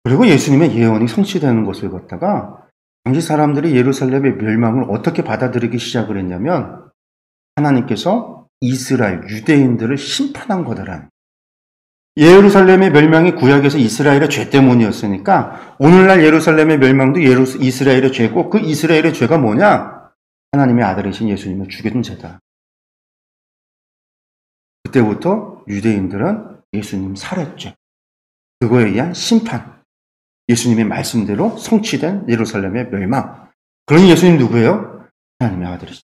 그리고 예수님의 예언이 성취되는 것을 갖다가 당시 사람들이 예루살렘의 멸망을 어떻게 받아들이기 시작을 했냐면 하나님께서 이스라엘, 유대인들을 심판한 거다라는. 예루살렘의 멸망이 구약에서 이스라엘의 죄 때문이었으니까 오늘날 예루살렘의 멸망도 이스라엘의 죄고 그 이스라엘의 죄가 뭐냐? 하나님의 아들이신 예수님을 죽여둔 죄다. 그때부터 유대인들은 예수님 살했죄, 그거에 의한 심판, 예수님의 말씀대로 성취된 예루살렘의 멸망. 그러니 예수님 누구예요? 하나님의 아들이시죠.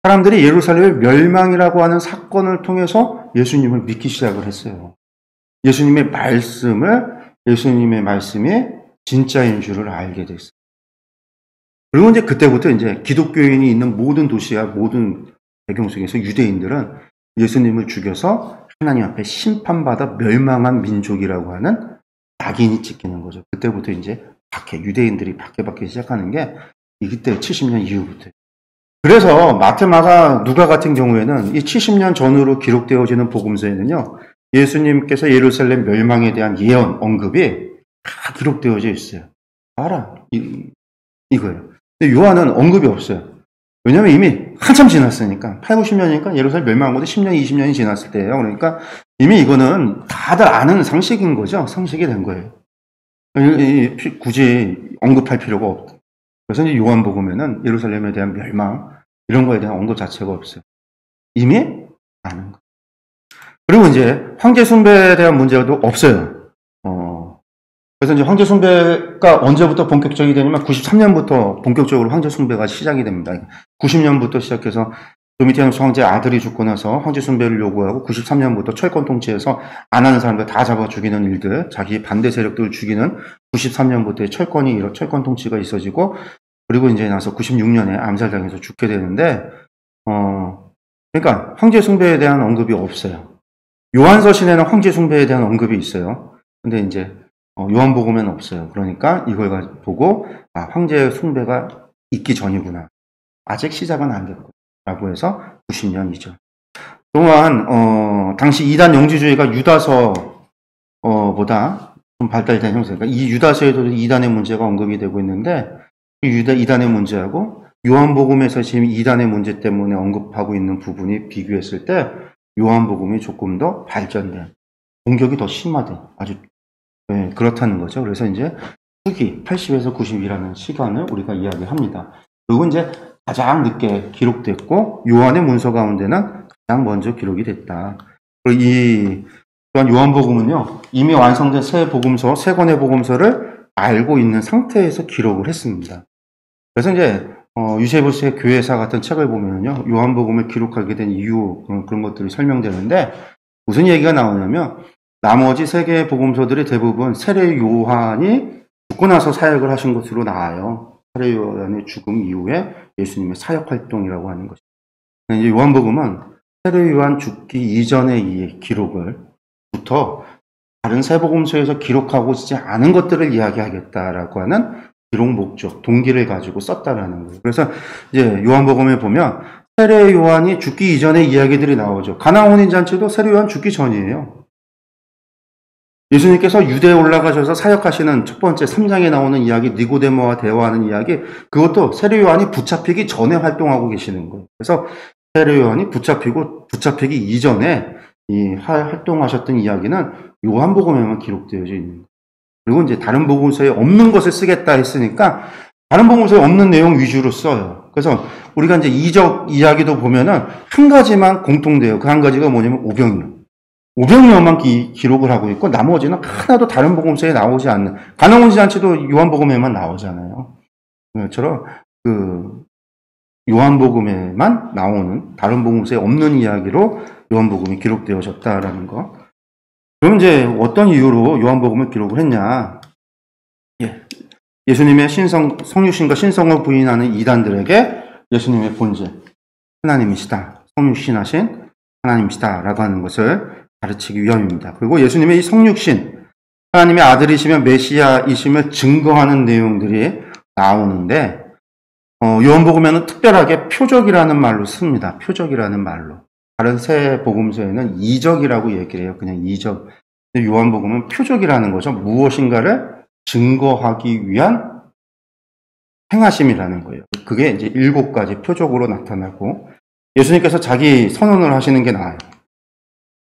사람들이 예루살렘의 멸망이라고 하는 사건을 통해서 예수님을 믿기 시작을 했어요. 예수님의 말씀이 진짜인 줄을 알게 됐어요. 그리고 이제 그때부터 이제 기독교인이 있는 모든 도시와 모든 배경 속에서 유대인들은 예수님을 죽여서 하나님 앞에 심판받아 멸망한 민족이라고 하는 낙인이 찍히는 거죠. 그때부터 이제 유대인들이 박해받기 시작하는 게 이때 70년 이후부터. 그래서 마태, 마가, 누가 같은 경우에는 이 70년 전으로 기록되어지는 복음서에는요, 예수님께서 예루살렘 멸망에 대한 예언, 언급이 다 기록되어져 있어요. 이거예요. 근데 요한은 언급이 없어요. 왜냐면 이미 한참 지났으니까. 8, 90년이니까 예루살렘 멸망한 것도 10년, 20년이 지났을 때예요. 그러니까 이미 이거는 다들 아는 상식인 거죠. 상식이 된 거예요. 굳이 언급할 필요가 없다. 그래서 이제 요한복음에는 예루살렘에 대한 멸망, 이런 거에 대한 언급 자체가 없어요. 이미 아는 거예요. 그리고 이제 황제 숭배에 대한 문제도 없어요. 그래서 이제 황제 숭배가 언제부터 본격적이 되냐면 93년부터 본격적으로 황제 숭배가 시작이 됩니다. 90년부터 시작해서 도미티아누스 황제 아들이 죽고 나서 황제 숭배를 요구하고 93년부터 철권 통치해서 안 하는 사람들 다 잡아 죽이는 일들, 자기 반대 세력들을 죽이는 93년부터의 철권 통치가 있어지고, 그리고 이제 나서 96년에 암살당해서 죽게 되는데, 그러니까 황제 숭배에 대한 언급이 없어요. 요한서신에는 황제 숭배에 대한 언급이 있어요. 근데 이제 요한복음에는 없어요. 그러니까 이걸 보고 황제 숭배가 있기 전이구나. 아직 시작은 안 됐고 라고 해서 90년 이전. 또한 당시 이단 영지주의가 유다서보다 좀 발달된 형태니까 이 유다서에도 이단의 문제가 언급이 되고 있는데, 이단의 문제하고 요한복음에서 지금 이단의 문제 때문에 언급하고 있는 부분이 비교했을 때 요한복음이 조금 더 발전된, 공격이 더 심화된, 아주 그렇다는 거죠. 그래서 이제 후기 80에서 90이라는 시간을 우리가 이야기합니다. 그리고 이제 가장 늦게 기록됐고 요한의 문서 가운데는 가장 먼저 기록이 됐다. 그리고 또한 요한복음은요, 이미 완성된 새 권의 복음서를 알고 있는 상태에서 기록을 했습니다. 그래서 이제 유세부스의 교회사 같은 책을 보면요, 요한복음을 기록하게 된 이유, 그런 것들이 설명되는데, 무슨 얘기가 나오냐면 나머지 세 개의 복음서들이 대부분 세례 요한이 죽고 나서 사역을 하신 것으로 나와요. 세례 요한의 죽음 이후에 예수님의 사역 활동이라고 하는 것이죠. 이제 요한복음은 세례 요한 죽기 이전의 이 기록을부터 다른 세 복음서에서 기록하고 있지 않은 것들을 이야기하겠다라고 하는 기록 목적, 동기를 가지고 썼다라는 거예요. 그래서 이제 요한복음에 보면 세례 요한이 죽기 이전의 이야기들이 나오죠. 가나 혼인 잔치도 세례 요한 죽기 전이에요. 예수님께서 유대에 올라가셔서 사역하시는 첫 번째 3장에 나오는 이야기, 니고데모와 대화하는 이야기, 그것도 세례 요한이 붙잡히기 전에 활동하고 계시는 거예요. 그래서 세례 요한이 붙잡히기 이전에 이 활동하셨던 이야기는 요한복음에만 기록되어져 있는 거예요. 그리고 이제 다른 복음서에 없는 것을 쓰겠다 했으니까 다른 복음서에 없는 내용 위주로 써요. 그래서 우리가 이제 이적 이야기도 보면은 한 가지만 공통돼요. 그 한 가지가 뭐냐면 오병이어만 기록을 하고 있고 나머지는 하나도 다른 복음서에 나오지 않는, 가나 혼인 잔치도 요한복음에만 나오잖아요. 그처럼 요한복음에만 나오는, 다른 복음서에 없는 이야기로 요한복음이 기록되어졌다라는 거. 그럼 이제 어떤 이유로 요한복음을 기록을 했냐? 예수님의 성육신과 신성을 부인하는 이단들에게 예수님의 본질, 하나님이시다, 성육신하신 하나님이시다라고 하는 것을 가르치기 위함입니다. 그리고 예수님의 이 성육신, 하나님의 아들이시며 메시아이심을 증거하는 내용들이 나오는데 요한복음에는 특별하게 표적이라는 말로 씁니다. 표적이라는 말로. 다른 세 복음서에는 이적이라고 얘기를 해요. 그냥 이적. 근데 요한복음은 표적이라는 거죠. 무엇인가를 증거하기 위한 행하심이라는 거예요. 그게 이제 7가지 표적으로 나타나고 예수님께서 자기 선언을 하시는 게 나아요.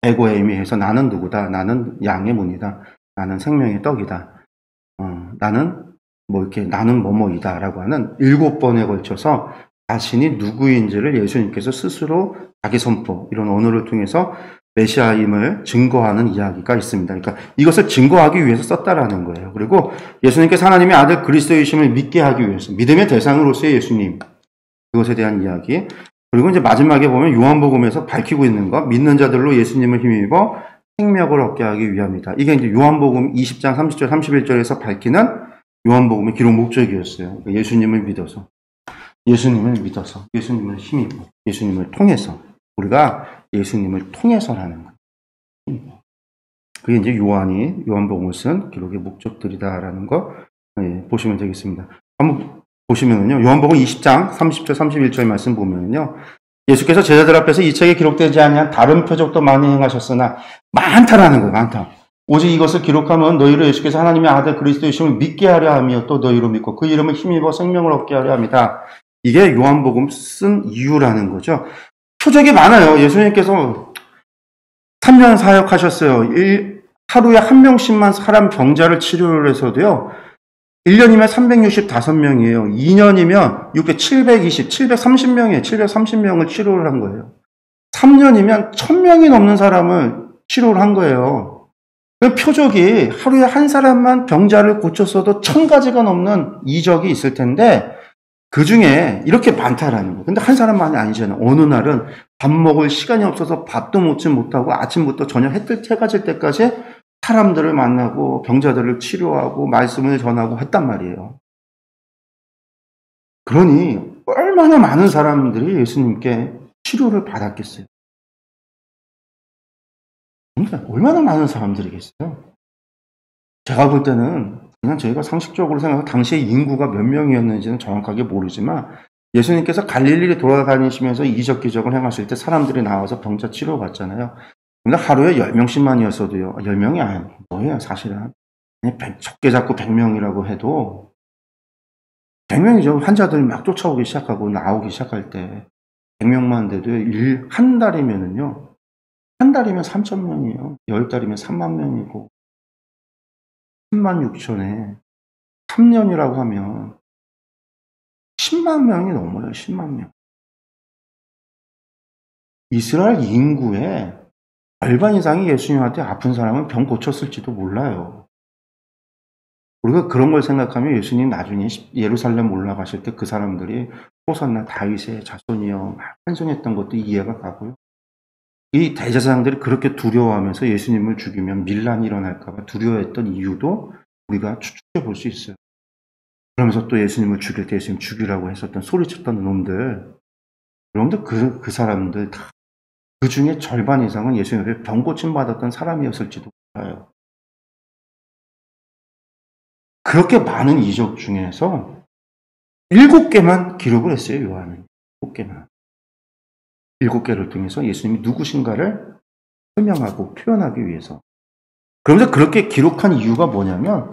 에고에이미에서 나는 누구다. 나는 양의 문이다. 나는 생명의 떡이다. 나는 나는 뭐뭐이다라고 하는 7번에 걸쳐서 자신이 누구인지를 예수님께서 스스로 자기 선포, 이런 언어를 통해서 메시아임을 증거하는 이야기가 있습니다. 그러니까 이것을 증거하기 위해서 썼다라는 거예요. 그리고 예수님께서 하나님의 아들 그리스도이심을 믿게 하기 위해서, 믿음의 대상으로서의 예수님, 그것에 대한 이야기. 그리고 이제 마지막에 보면 요한복음에서 밝히고 있는 것, 믿는 자들로 예수님을 힘입어 생명을 얻게 하기 위함이다. 이게 이제 요한복음 20장 30절, 31절에서 밝히는 요한복음의 기록 목적이었어요. 그러니까 예수님을 믿어서, 예수님을 힘입어, 예수님을 통해서, 우리가 예수님을 통해서라는 거예요. 그게 이제 요한복음을 쓴 기록의 목적들이다라는 거 보시면 되겠습니다. 한번 보시면은요, 요한복음 20장 30절, 31절 말씀 보면은요, 예수께서 제자들 앞에서 이 책에 기록되지 아니한 다른 표적도 많이 행하셨으나 많다라는 거예요. 많다. 오직 이것을 기록하면 너희로 예수께서 하나님의 아들 그리스도이심을 믿게 하려 하며 또 너희로 믿고 그 이름을 힘입어 생명을 얻게 하려 합니다. 이게 요한복음 쓴 이유라는 거죠. 표적이 많아요. 예수님께서 3년 사역하셨어요. 하루에 한 명씩만 사람 병자를 치료를 해서도요. 1년이면 365명이에요. 2년이면 730명이에요. 730명을 치료를 한 거예요. 3년이면 1000명이 넘는 사람을 치료를 한 거예요. 그 표적이 하루에 한 사람만 병자를 고쳤어도 1000가지가 넘는 이적이 있을 텐데 그 중에 이렇게 많다라는 거예요. 근데 한 사람만이 아니잖아요. 어느 날은 밥 먹을 시간이 없어서 밥도 먹지 못하고 아침부터 저녁 해가 질 때까지 사람들을 만나고 병자들을 치료하고 말씀을 전하고 했단 말이에요. 그러니 얼마나 많은 사람들이 예수님께 치료를 받았겠어요. 얼마나 많은 사람들이겠어요. 제가 볼 때는 그냥 저희가 상식적으로 생각해서 당시에 인구가 몇 명이었는지는 정확하게 모르지만 예수님께서 갈릴리에 돌아다니시면서 이적 기적을 행하실 때 사람들이 나와서 병자 치료 받잖아요. 근데 하루에 10명씩만이었어도요. 10명이 아니에요. 뭐예요, 사실은. 적게 잡고 100명이라고 해도 100명이죠. 환자들이 막 쫓아오기 시작하고 나오기 시작할 때 100명만 돼도 한 달이면은요. 한 달이면 3,000명이에요. 10달이면 3만 명이고 3만 6천에 3년이라고 하면 10만 명이 넘어요. 10만 명. 이스라엘 인구의 절반 이상이 예수님한테 아픈 사람은 병 고쳤을지도 몰라요. 우리가 그런 걸 생각하면 예수님 나중에 예루살렘 올라가실 때 그 사람들이 호산나 다윗의 자손이여 막 찬송했던 것도 이해가 가고요. 이 대제사장들이 그렇게 두려워하면서 예수님을 죽이면 밀란이 일어날까 봐 두려워했던 이유도 우리가 추측해 볼 수 있어요. 그러면서 또 예수님을 죽일 때 예수님 죽이라고 했었던 소리쳤던 놈들, 여러분들 그 사람들 다 그 중에 절반 이상은 예수님의 병 고침 받았던 사람이었을지도 몰라요. 그렇게 많은 이적 중에서 7개만 기록을 했어요. 요한은 7개만. 7개를 통해서 예수님이 누구신가를 설명하고 표현하기 위해서. 그러면서 그렇게 기록한 이유가 뭐냐면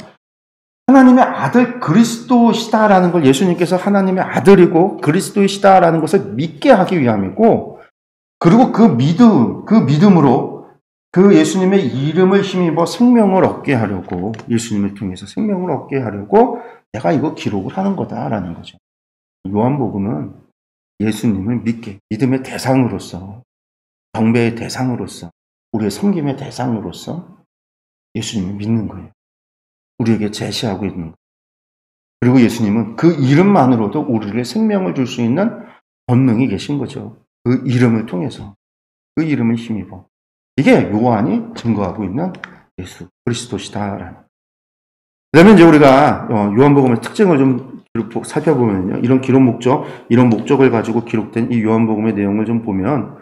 하나님의 아들 그리스도시다라는 걸 예수님께서 하나님의 아들이고 그리스도이시다라는 것을 믿게 하기 위함이고, 그리고 그 믿음으로 그 예수님의 이름을 힘입어 생명을 얻게 하려고, 예수님을 통해서 생명을 얻게 하려고 내가 이거 기록을 하는 거다라는 거죠. 요한복음은 예수님을 믿게, 믿음의 대상으로서, 경배의 대상으로서, 우리의 섬김의 대상으로서 예수님을 믿는 거예요. 우리에게 제시하고 있는 거예요. 그리고 예수님은 그 이름만으로도 우리를 생명을 줄 수 있는 권능이 계신 거죠. 그 이름을 통해서, 그 이름을 힘입어. 이게 요한이 증거하고 있는 예수 그리스도시다라는. 그다음에 이제 우리가 요한복음의 특징을 좀 살펴보면요, 이런 기록 목적, 이런 목적을 가지고 기록된 이 요한복음의 내용을 좀 보면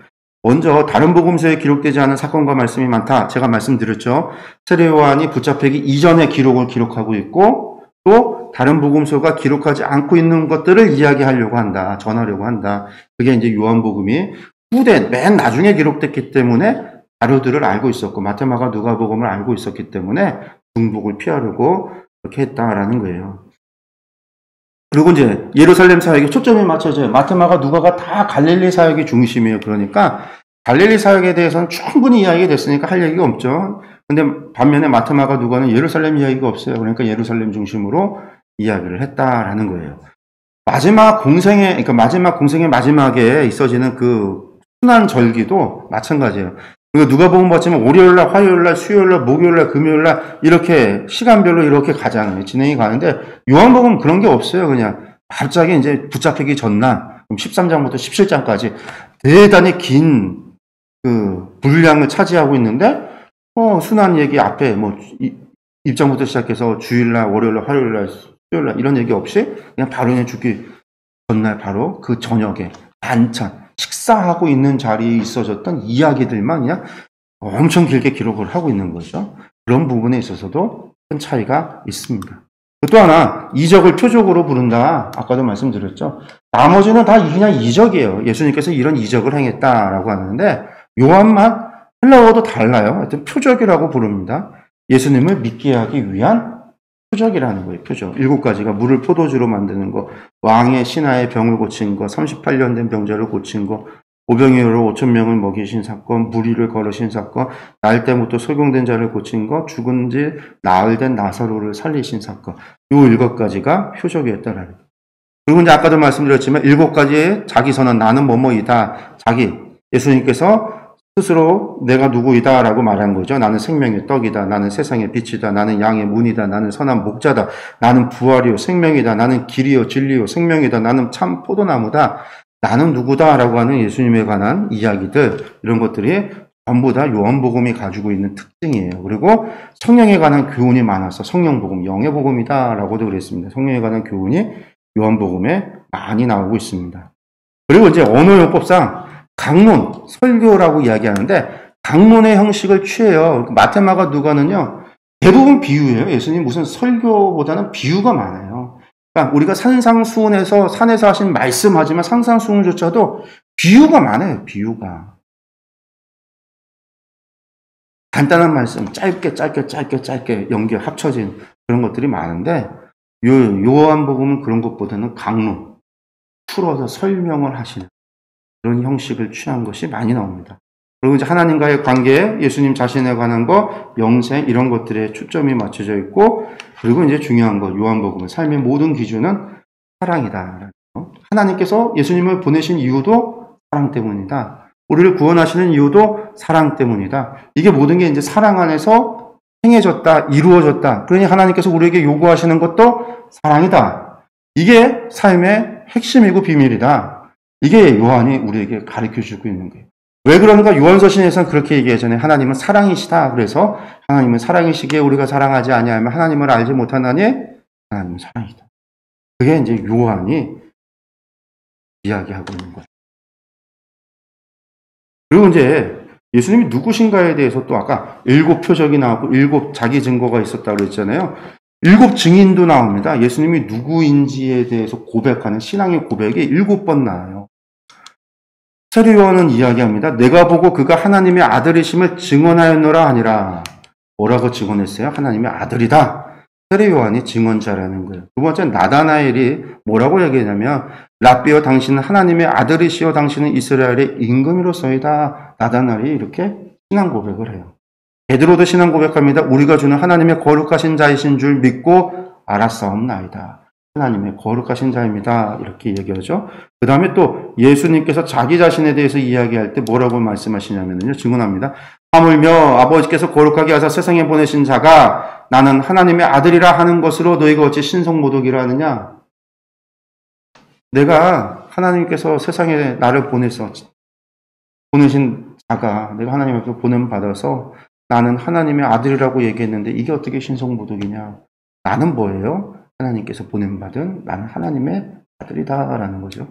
먼저 다른 복음서에 기록되지 않은 사건과 말씀이 많다. 제가 말씀드렸죠. 세례 요한이 붙잡히기 이전의 기록을 기록하고 있고 또 다른 복음서가 기록하지 않고 있는 것들을 이야기하려고 한다. 전하려고 한다. 그게 이제 요한복음이 후대 맨 나중에 기록됐기 때문에 자료들을 알고 있었고 마태, 마가, 누가복음을 알고 있었기 때문에 중복을 피하려고 그렇게 했다라는 거예요. 그리고 이제 예루살렘 사역에 초점이 맞춰져요. 마태, 마가, 누가가 다 갈릴리 사역이 중심이에요. 그러니까 갈릴리 사역에 대해서는 충분히 이야기가 됐으니까 할 얘기가 없죠. 근데 반면에 마태, 마가, 누가는 예루살렘 이야기가 없어요. 그러니까 예루살렘 중심으로 이야기를 했다라는 거예요. 마지막 공생의 마지막에 있어지는 그 순환 절기도 마찬가지예요. 그리고 누가복음 봤지만 월요일날, 화요일날, 수요일날, 목요일날, 금요일날 이렇게 시간별로 이렇게 가잖아요. 진행이 가는데 요한복음은 그런 게 없어요. 그냥 갑자기 이제 붙잡히기 전날 13장부터 17장까지 대단히 긴 그 분량을 차지하고 있는데 순환 얘기 앞에 뭐 입장부터 시작해서 주일날, 월요일날, 화요일날, 수요일날 이런 얘기 없이 그냥 바로 그냥 죽기 전날 바로 그 저녁에 반찬 식사하고 있는 자리에 있어졌던 이야기들만 그냥 엄청 길게 기록을 하고 있는 거죠. 그런 부분에 있어서도 큰 차이가 있습니다. 또 하나, 이적을 표적으로 부른다. 아까도 말씀드렸죠. 나머지는 다 그냥 이적이에요. 예수님께서 이런 이적을 행했다라고 하는데 요한만 헬라어도 달라요. 하여튼 표적이라고 부릅니다. 예수님을 믿게 하기 위한 표적이라는 거예요. 표적. 7가지가 물을 포도주로 만드는 거, 왕의 신하의 병을 고친 거, 38년 된 병자를 고친 거, 오병이어로 5,000명을 먹이신 사건, 무리를 걸으신 사건, 나을 때부터 소경된 자를 고친 거, 죽은 지 나흘 된 나사로를 살리신 사건. 이 7가지가 표적이었다라는 거예요. 그리고 이제 아까도 말씀드렸지만 7가지의 자기 선언, 나는 뭐뭐이다. 예수님께서 스스로 내가 누구이다 라고 말한 거죠. 나는 생명의 떡이다. 나는 세상의 빛이다. 나는 양의 문이다. 나는 선한 목자다. 나는 부활이요 생명이다. 나는 길이요 진리요 생명이다. 나는 참 포도나무다. 나는 누구다 라고 하는 예수님에 관한 이야기들, 이런 것들이 전부 다 요한복음이 가지고 있는 특징이에요. 그리고 성령에 관한 교훈이 많아서 성령복음, 영의 복음이다 라고도 그랬습니다. 성령에 관한 교훈이 요한복음에 많이 나오고 있습니다. 그리고 이제 언어용법상 강론, 설교라고 이야기하는데 강론의 형식을 취해요. 마태, 마가, 누가는요 대부분 비유예요. 예수님 무슨 설교보다는 비유가 많아요. 그러니까 우리가 산상수훈에서 산에서 하신 말씀하지만 산상수훈조차도 비유가 많아요. 비유가 간단한 말씀 짧게 연결 합쳐진 그런 것들이 많은데 요한복음은 그런 것보다는 강론, 풀어서 설명을 하시는 그런 형식을 취한 것이 많이 나옵니다. 그리고 이제 하나님과의 관계, 예수님 자신에 관한 거, 영생 이런 것들에 초점이 맞춰져 있고, 그리고 이제 중요한 거, 요한복음은 삶의 모든 기준은 사랑이다. 하나님께서 예수님을 보내신 이유도 사랑 때문이다. 우리를 구원하시는 이유도 사랑 때문이다. 이게 모든 게 이제 사랑 안에서 행해졌다, 이루어졌다. 그러니 하나님께서 우리에게 요구하시는 것도 사랑이다. 이게 삶의 핵심이고 비밀이다. 이게 요한이 우리에게 가르쳐주고 있는 거예요. 왜 그런가? 요한서신에서는 그렇게 얘기하잖아요. 하나님은 사랑이시다. 그래서 하나님은 사랑이시기에 우리가 사랑하지 아니하면 하나님을 알지 못하나니 하나님은 사랑이다. 그게 이제 요한이 이야기하고 있는 거예요. 그리고 이제 예수님이 누구신가에 대해서 또 아까 7 표적이 나왔고 7 자기 증거가 있었다고 그랬잖아요. 7 증인도 나옵니다. 예수님이 누구인지에 대해서 고백하는 신앙의 고백이 7번 나와요. 세례 요한은 이야기합니다. 내가 보고 그가 하나님의 아들이심을 증언하였노라 하니라. 뭐라고 증언했어요? 하나님의 아들이다. 세례 요한이 증언자라는 거예요. 두 번째 나다나엘이 뭐라고 얘기하냐면 랍비여 당신은 하나님의 아들이시여 당신은 이스라엘의 임금이로서이다. 나다나엘이 이렇게 신앙 고백을 해요. 베드로도 신앙 고백합니다. 우리가 주는 하나님의 거룩하신 자이신 줄 믿고 알았사옵나이다. 하나님의 거룩하신 자입니다. 이렇게 얘기하죠. 그 다음에 또 예수님께서 자기 자신에 대해서 이야기할 때 뭐라고 말씀하시냐면요. 증언합니다. 하물며 아버지께서 거룩하게 하사 세상에 보내신 자가 나는 하나님의 아들이라 하는 것으로 너희가 어찌 신성모독이라 하느냐. 내가 하나님께서 세상에 나를 보내신 자가 내가 하나님 앞에 보냄 받아서 나는 하나님의 아들이라고 얘기했는데 이게 어떻게 신성모독이냐. 나는 뭐예요? 하나님께서 보냄받은 나는 하나님의 아들이다라는 거죠.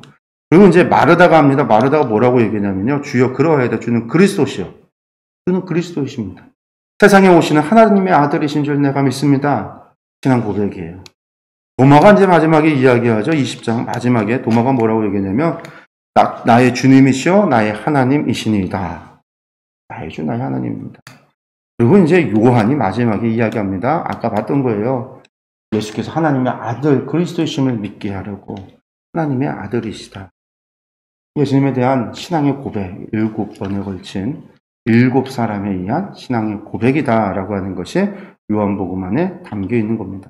그리고 이제 마르다가 합니다. 마르다가 뭐라고 얘기하냐면요. 주여 그러하여다. 주는 그리스도시요. 주는 그리스도이십니다. 세상에 오시는 하나님의 아들이신 줄 내가 믿습니다. 신앙 고백이에요. 도마가 이제 마지막에 이야기하죠. 20장 마지막에 도마가 뭐라고 얘기하냐면 나의 주님이시여 나의 하나님이시니이다. 나의 주 나의 하나님입니다. 그리고 이제 요한이 마지막에 이야기합니다. 아까 봤던 거예요. 예수께서 하나님의 아들 그리스도이심을 믿게 하려고 하나님의 아들이시다. 예수님에 대한 신앙의 고백 7번에 걸친 7사람에 의한 신앙의 고백이다라고 하는 것이 요한복음 안에 담겨 있는 겁니다.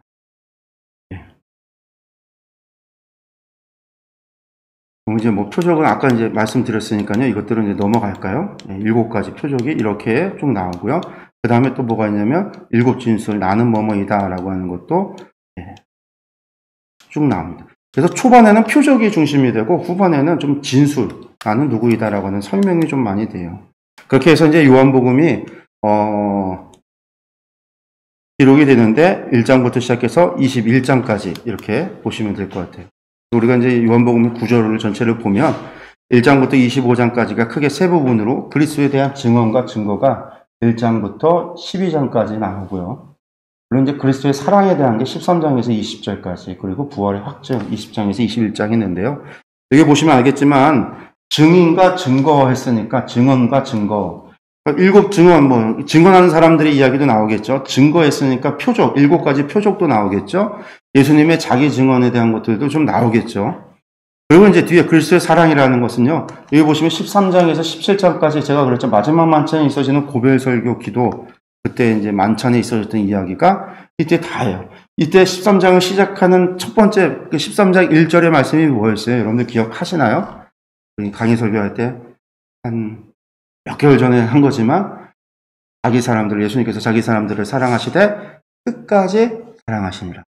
이제 뭐 표적은 아까 이제 말씀드렸으니까요. 이것들은 이제 넘어갈까요? 7가지 표적이 이렇게 쭉 나오고요. 그 다음에 또 뭐가 있냐면 7진술 나는 뭐뭐이다라고 하는 것도 쭉 나옵니다. 그래서 초반에는 표적이 중심이 되고 후반에는 좀 진술 나는 누구이다라고 하는 설명이 좀 많이 돼요. 그렇게 해서 이제 요한복음이 기록이 되는데 1장부터 시작해서 21장까지 이렇게 보시면 될 것 같아요. 우리가 이제 요한복음 구절을 전체를 보면 1장부터 25장까지가 크게 세 부분으로 그리스도에 대한 증언과 증거가 1장부터 12장까지 나오고요. 물론 이제 그리스도의 사랑에 대한 게 13장에서 20절까지 그리고 부활의 확증 20장에서 21장 있는데요. 여기 보시면 알겠지만 증인과 증거 했으니까 증언과 증거 7증언 뭐 증언하는 사람들의 이야기도 나오겠죠. 증거했으니까 표적 7가지 표적도 나오겠죠. 예수님의 자기 증언에 대한 것들도 좀 나오겠죠. 그리고 이제 뒤에 그리스도의 사랑이라는 것은요. 여기 보시면 13장에서 17장까지 제가 그랬죠. 마지막 만찬에 있어지는 고별설교 기도 그때 이제 만찬에 있어졌던 이야기가 이때 다예요. 이때 13장을 시작하는 첫 번째 그 13장 1절의 말씀이 뭐였어요? 여러분들 기억하시나요? 강의 설교할 때 한 몇 개월 전에 한 거지만 예수님께서 자기 사람들을 사랑하시되 끝까지 사랑하시니라.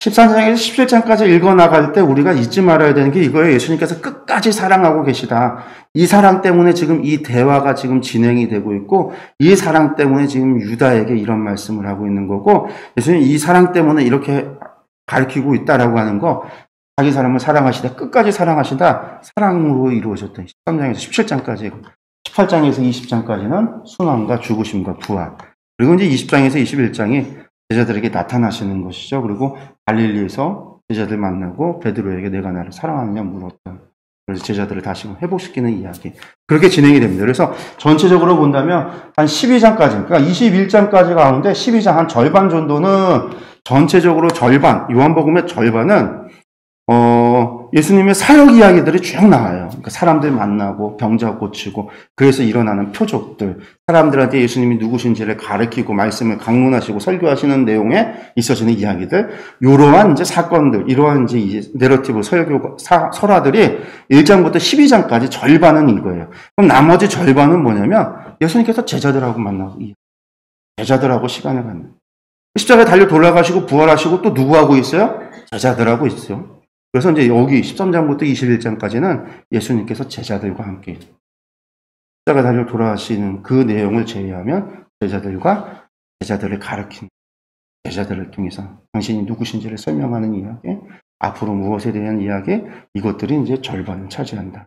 13장에서 17장까지 읽어나갈 때 우리가 잊지 말아야 되는 게 이거예요. 예수님께서 끝까지 사랑하고 계시다. 이 사랑 때문에 지금 이 대화가 지금 진행이 되고 있고 이 사랑 때문에 지금 유다에게 이런 말씀을 하고 있는 거고 예수님 이 사랑 때문에 이렇게 가르치고 있다라고 하는 거 자기 사람을 사랑하시다. 끝까지 사랑하시다. 사랑으로 이루어졌던 13장에서 17장까지 18장에서 20장까지는 순환과 죽으심과 부활. 그리고 이제 20장에서 21장이 제자들에게 나타나시는 것이죠. 그리고 갈릴리에서 제자들 만나고 베드로에게 내가 나를 사랑하느냐 물었다. 그래서 제자들을 다시 회복시키는 이야기. 그렇게 진행이 됩니다. 그래서 전체적으로 본다면 한 12장까지, 그러니까 21장까지 가운데 12장 한 절반 정도는 전체적으로 절반, 요한복음의 절반은 예수님의 사역 이야기들이 쭉 나와요. 그러니까 사람들 만나고 병자 고치고 그래서 일어나는 표적들, 사람들한테 예수님이 누구신지를 가르치고 말씀을 강론하시고 설교하시는 내용에 있어지는 이야기들, 이러한 이제 사건들, 이러한 이제 내러티브 설교 설화들이 1장부터 12장까지 절반은 이거예요. 그럼 나머지 절반은 뭐냐면 예수님께서 제자들하고 만나고 제자들하고 시간을 갖는. 십자가에 달려 돌아가시고 부활하시고 또 누구하고 있어요? 제자들하고 있어요. 그래서 이제 여기 13장부터 21장까지는 예수님께서 제자들과 함께 십자가에 달려 돌아가시는 그 내용을 제외하면 제자들을 가르치는 제자들을 통해서 당신이 누구신지를 설명하는 이야기, 앞으로 무엇에 대한 이야기, 이것들이 이제 절반을 차지한다.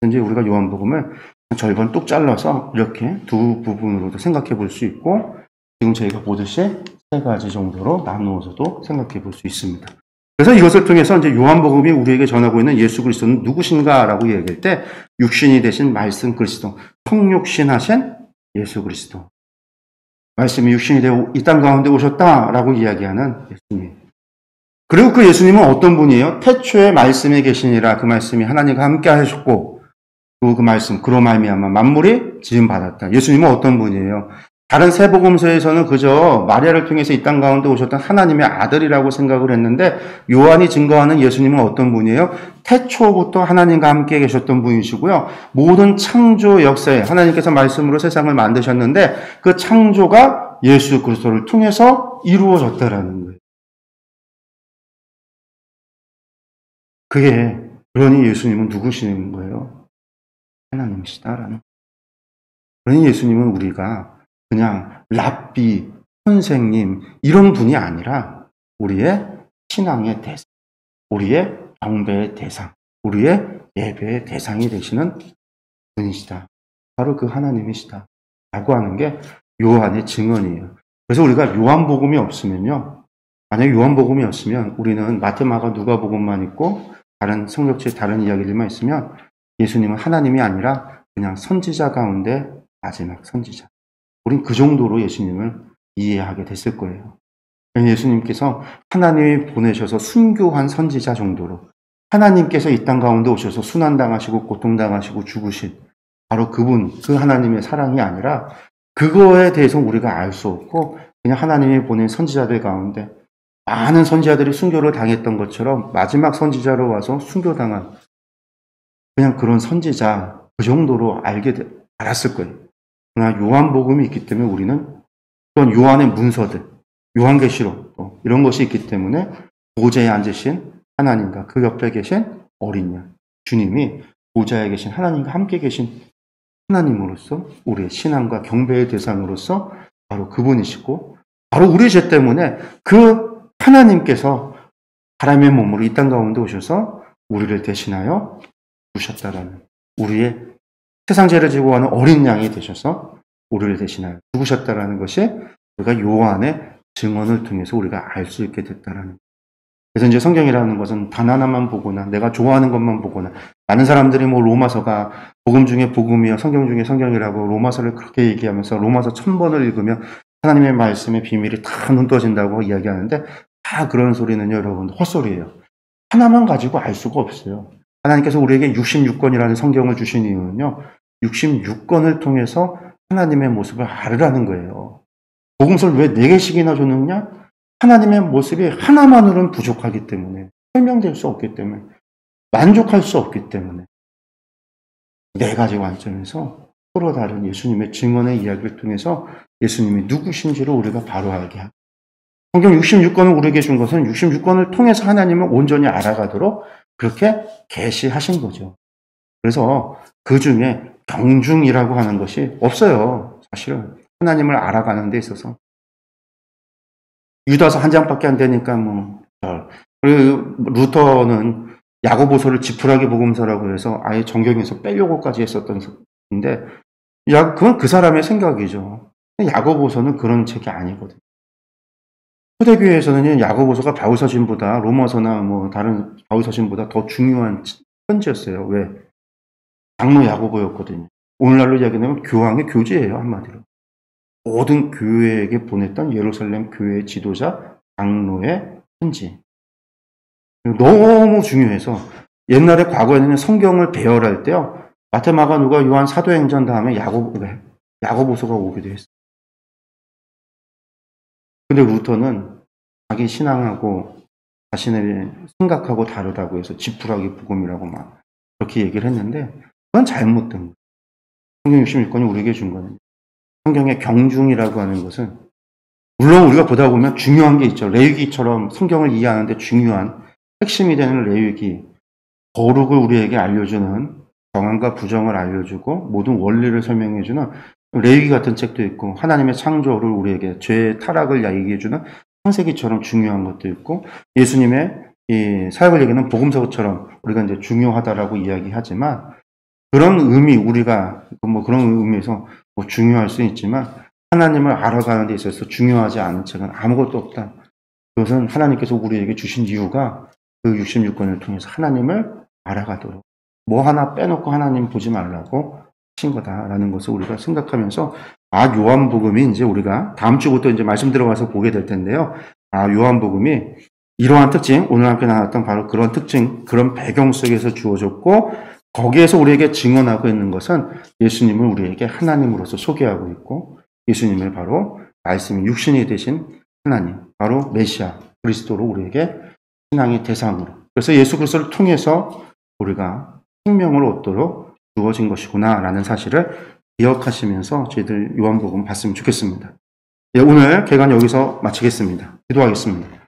이제 우리가 요한복음을 절반 뚝 잘라서 이렇게 두 부분으로도 생각해 볼 수 있고 지금 저희가 보듯이 3가지 정도로 나누어서도 생각해 볼 수 있습니다. 그래서 이것을 통해서 이제 요한복음이 우리에게 전하고 있는 예수 그리스도는 누구신가라고 얘기할 때 육신이 되신 말씀 그리스도, 성육신하신 예수 그리스도. 말씀이 육신이 되어 이 땅 가운데 오셨다라고 이야기하는 예수님. 그리고 그 예수님은 어떤 분이에요? 태초에 말씀이 계시니라. 그 말씀이 하나님과 함께 하셨고 그리고 그 말씀, 그로 말미암아 만물이 지음 받았다. 예수님은 어떤 분이에요? 다른 세 복음서에서는 그저 마리아를 통해서 이 땅 가운데 오셨던 하나님의 아들이라고 생각을 했는데 요한이 증거하는 예수님은 어떤 분이에요? 태초부터 하나님과 함께 계셨던 분이시고요. 모든 창조 역사에 하나님께서 말씀으로 세상을 만드셨는데 그 창조가 예수 그리스도를 통해서 이루어졌다라는 거예요. 그러니 예수님은 누구시는 거예요? 하나님이시다라는. 그러니 예수님은 우리가 그냥 랍비, 선생님 이런 분이 아니라 우리의 신앙의 대상, 우리의 경배의 대상, 우리의 예배의 대상이 되시는 분이시다. 바로 그 하나님이시다. 라고 하는 게 요한의 증언이에요. 그래서 우리가 요한복음이 없으면요. 만약에 요한복음이 없으면 우리는 마태, 마가, 누가복음만 있고 다른 성경책 다른 이야기들만 있으면 예수님은 하나님이 아니라 그냥 선지자 가운데 마지막 선지자. 우린 그 정도로 예수님을 이해하게 됐을 거예요. 예수님께서 하나님이 보내셔서 순교한 선지자 정도로 하나님께서 이 땅 가운데 오셔서 순환당하시고 고통당하시고 죽으신 바로 그분, 그 하나님의 사랑이 아니라 그거에 대해서 우리가 알 수 없고 그냥 하나님이 보낸 선지자들 가운데 많은 선지자들이 순교를 당했던 것처럼 마지막 선지자로 와서 순교당한 그냥 그런 선지자 그 정도로 알았을 거예요. 그러나 요한복음이 있기 때문에 우리는 또한 요한의 문서들, 요한계시록 이런 것이 있기 때문에 보좌에 앉으신 하나님과 그 옆에 계신 어린 양, 주님이 보좌에 계신 하나님과 함께 계신 하나님으로서 우리의 신앙과 경배의 대상으로서 바로 그분이시고 바로 우리 죄 때문에 그 하나님께서 사람의 몸으로 이 땅 가운데 오셔서 우리를 대신하여 죽으셨다라는 우리의 세상 죄를 지고 가는 어린 양이 되셔서 우리를 대신하여 죽으셨다라는 것이 우리가 요한의 증언을 통해서 우리가 알 수 있게 됐다라는. 그래서 이제 성경이라는 것은 단 하나만 보거나 내가 좋아하는 것만 보거나 많은 사람들이 뭐 로마서가 복음 중에 복음이요 성경 중에 성경이라고 로마서를 그렇게 얘기하면서 로마서 1000번을 읽으면 하나님의 말씀의 비밀이 다 눈 떠진다고 이야기하는데 다 그런 소리는요 여러분 헛소리예요. 하나만 가지고 알 수가 없어요. 하나님께서 우리에게 66권이라는 성경을 주신 이유는요 66권을 통해서 하나님의 모습을 알으라는 거예요. 복음서를 왜 4개씩이나 줬느냐? 하나님의 모습이 하나만으로는 부족하기 때문에 설명될 수 없기 때문에 만족할 수 없기 때문에 4가지 관점에서 서로 다른 예수님의 증언의 이야기를 통해서 예수님이 누구신지를 우리가 바로 알게 하고 성경 66권을 우리에게 준 것은 66권을 통해서 하나님을 온전히 알아가도록 그렇게 계시하신 거죠. 그래서 그 중에 경중이라고 하는 것이 없어요. 사실은 하나님을 알아가는 데 있어서 유다서 한 장밖에 안 되니까 그리고 루터는 야고보서를 지푸라기 복음서라고 해서 아예 정경에서 빼려고까지 했었던 인데 그건 그 사람의 생각이죠. 야고보서는 그런 책이 아니거든요. 초대교회에서는 야고보서가 바울서신보다 로마서나 다른 바울서신보다 더 중요한 편지였어요. 왜? 장로 야고보였거든요. 오늘날로 이야기하면 교황의 교지예요, 한마디로. 모든 교회에게 보냈던 예루살렘 교회의 지도자 장로의 편지. 너무 중요해서 옛날에 과거에는 성경을 배열할 때요. 마태, 마가, 누가, 요한, 사도행전 다음에 야고보서가 오기도 했어요. 근데 루터는 자기 신앙하고 자신의 생각하고 다르다고 해서 지푸라기 복음이라고 막 그렇게 얘기를 했는데 그건 잘못된 거예요. 성경 66권이 우리에게 준 거는 성경의 경중이라고 하는 것은 물론 우리가 보다 보면 중요한 게 있죠. 레위기처럼 성경을 이해하는데 중요한 핵심이 되는 레위기, 거룩을 우리에게 알려주는 정함과 부정을 알려주고 모든 원리를 설명해주는 레위기 같은 책도 있고 하나님의 창조를 우리에게 죄의 타락을 얘기해주는 창세기처럼 중요한 것도 있고 예수님의 이 사역을 얘기하는 복음서처럼 우리가 이제 중요하다라고 이야기하지만 그런 의미 우리가 그런 의미에서 중요할 수 있지만 하나님을 알아가는 데 있어서 중요하지 않은 책은 아무것도 없다. 그것은 하나님께서 우리에게 주신 이유가 그 66권을 통해서 하나님을 알아가도록 하나 빼놓고 하나님 보지 말라고 하신 거다라는 것을 우리가 생각하면서 요한복음이 이제 우리가 다음 주부터 이제 말씀 들어가서 보게 될 텐데요. 요한복음이 이러한 특징, 오늘 함께 나눴던 바로 그런 특징, 그런 배경 속에서 주어졌고 거기에서 우리에게 증언하고 있는 것은 예수님을 우리에게 하나님으로서 소개하고 있고 예수님을 바로 말씀이 육신이 되신 하나님, 바로 메시아, 그리스도로 우리에게 신앙의 대상으로 그래서 예수 그리스도를 통해서 우리가 생명을 얻도록 주어진 것이구나 라는 사실을 기억하시면서 저희들 요한복음 봤으면 좋겠습니다. 오늘 개관 여기서 마치겠습니다. 기도하겠습니다.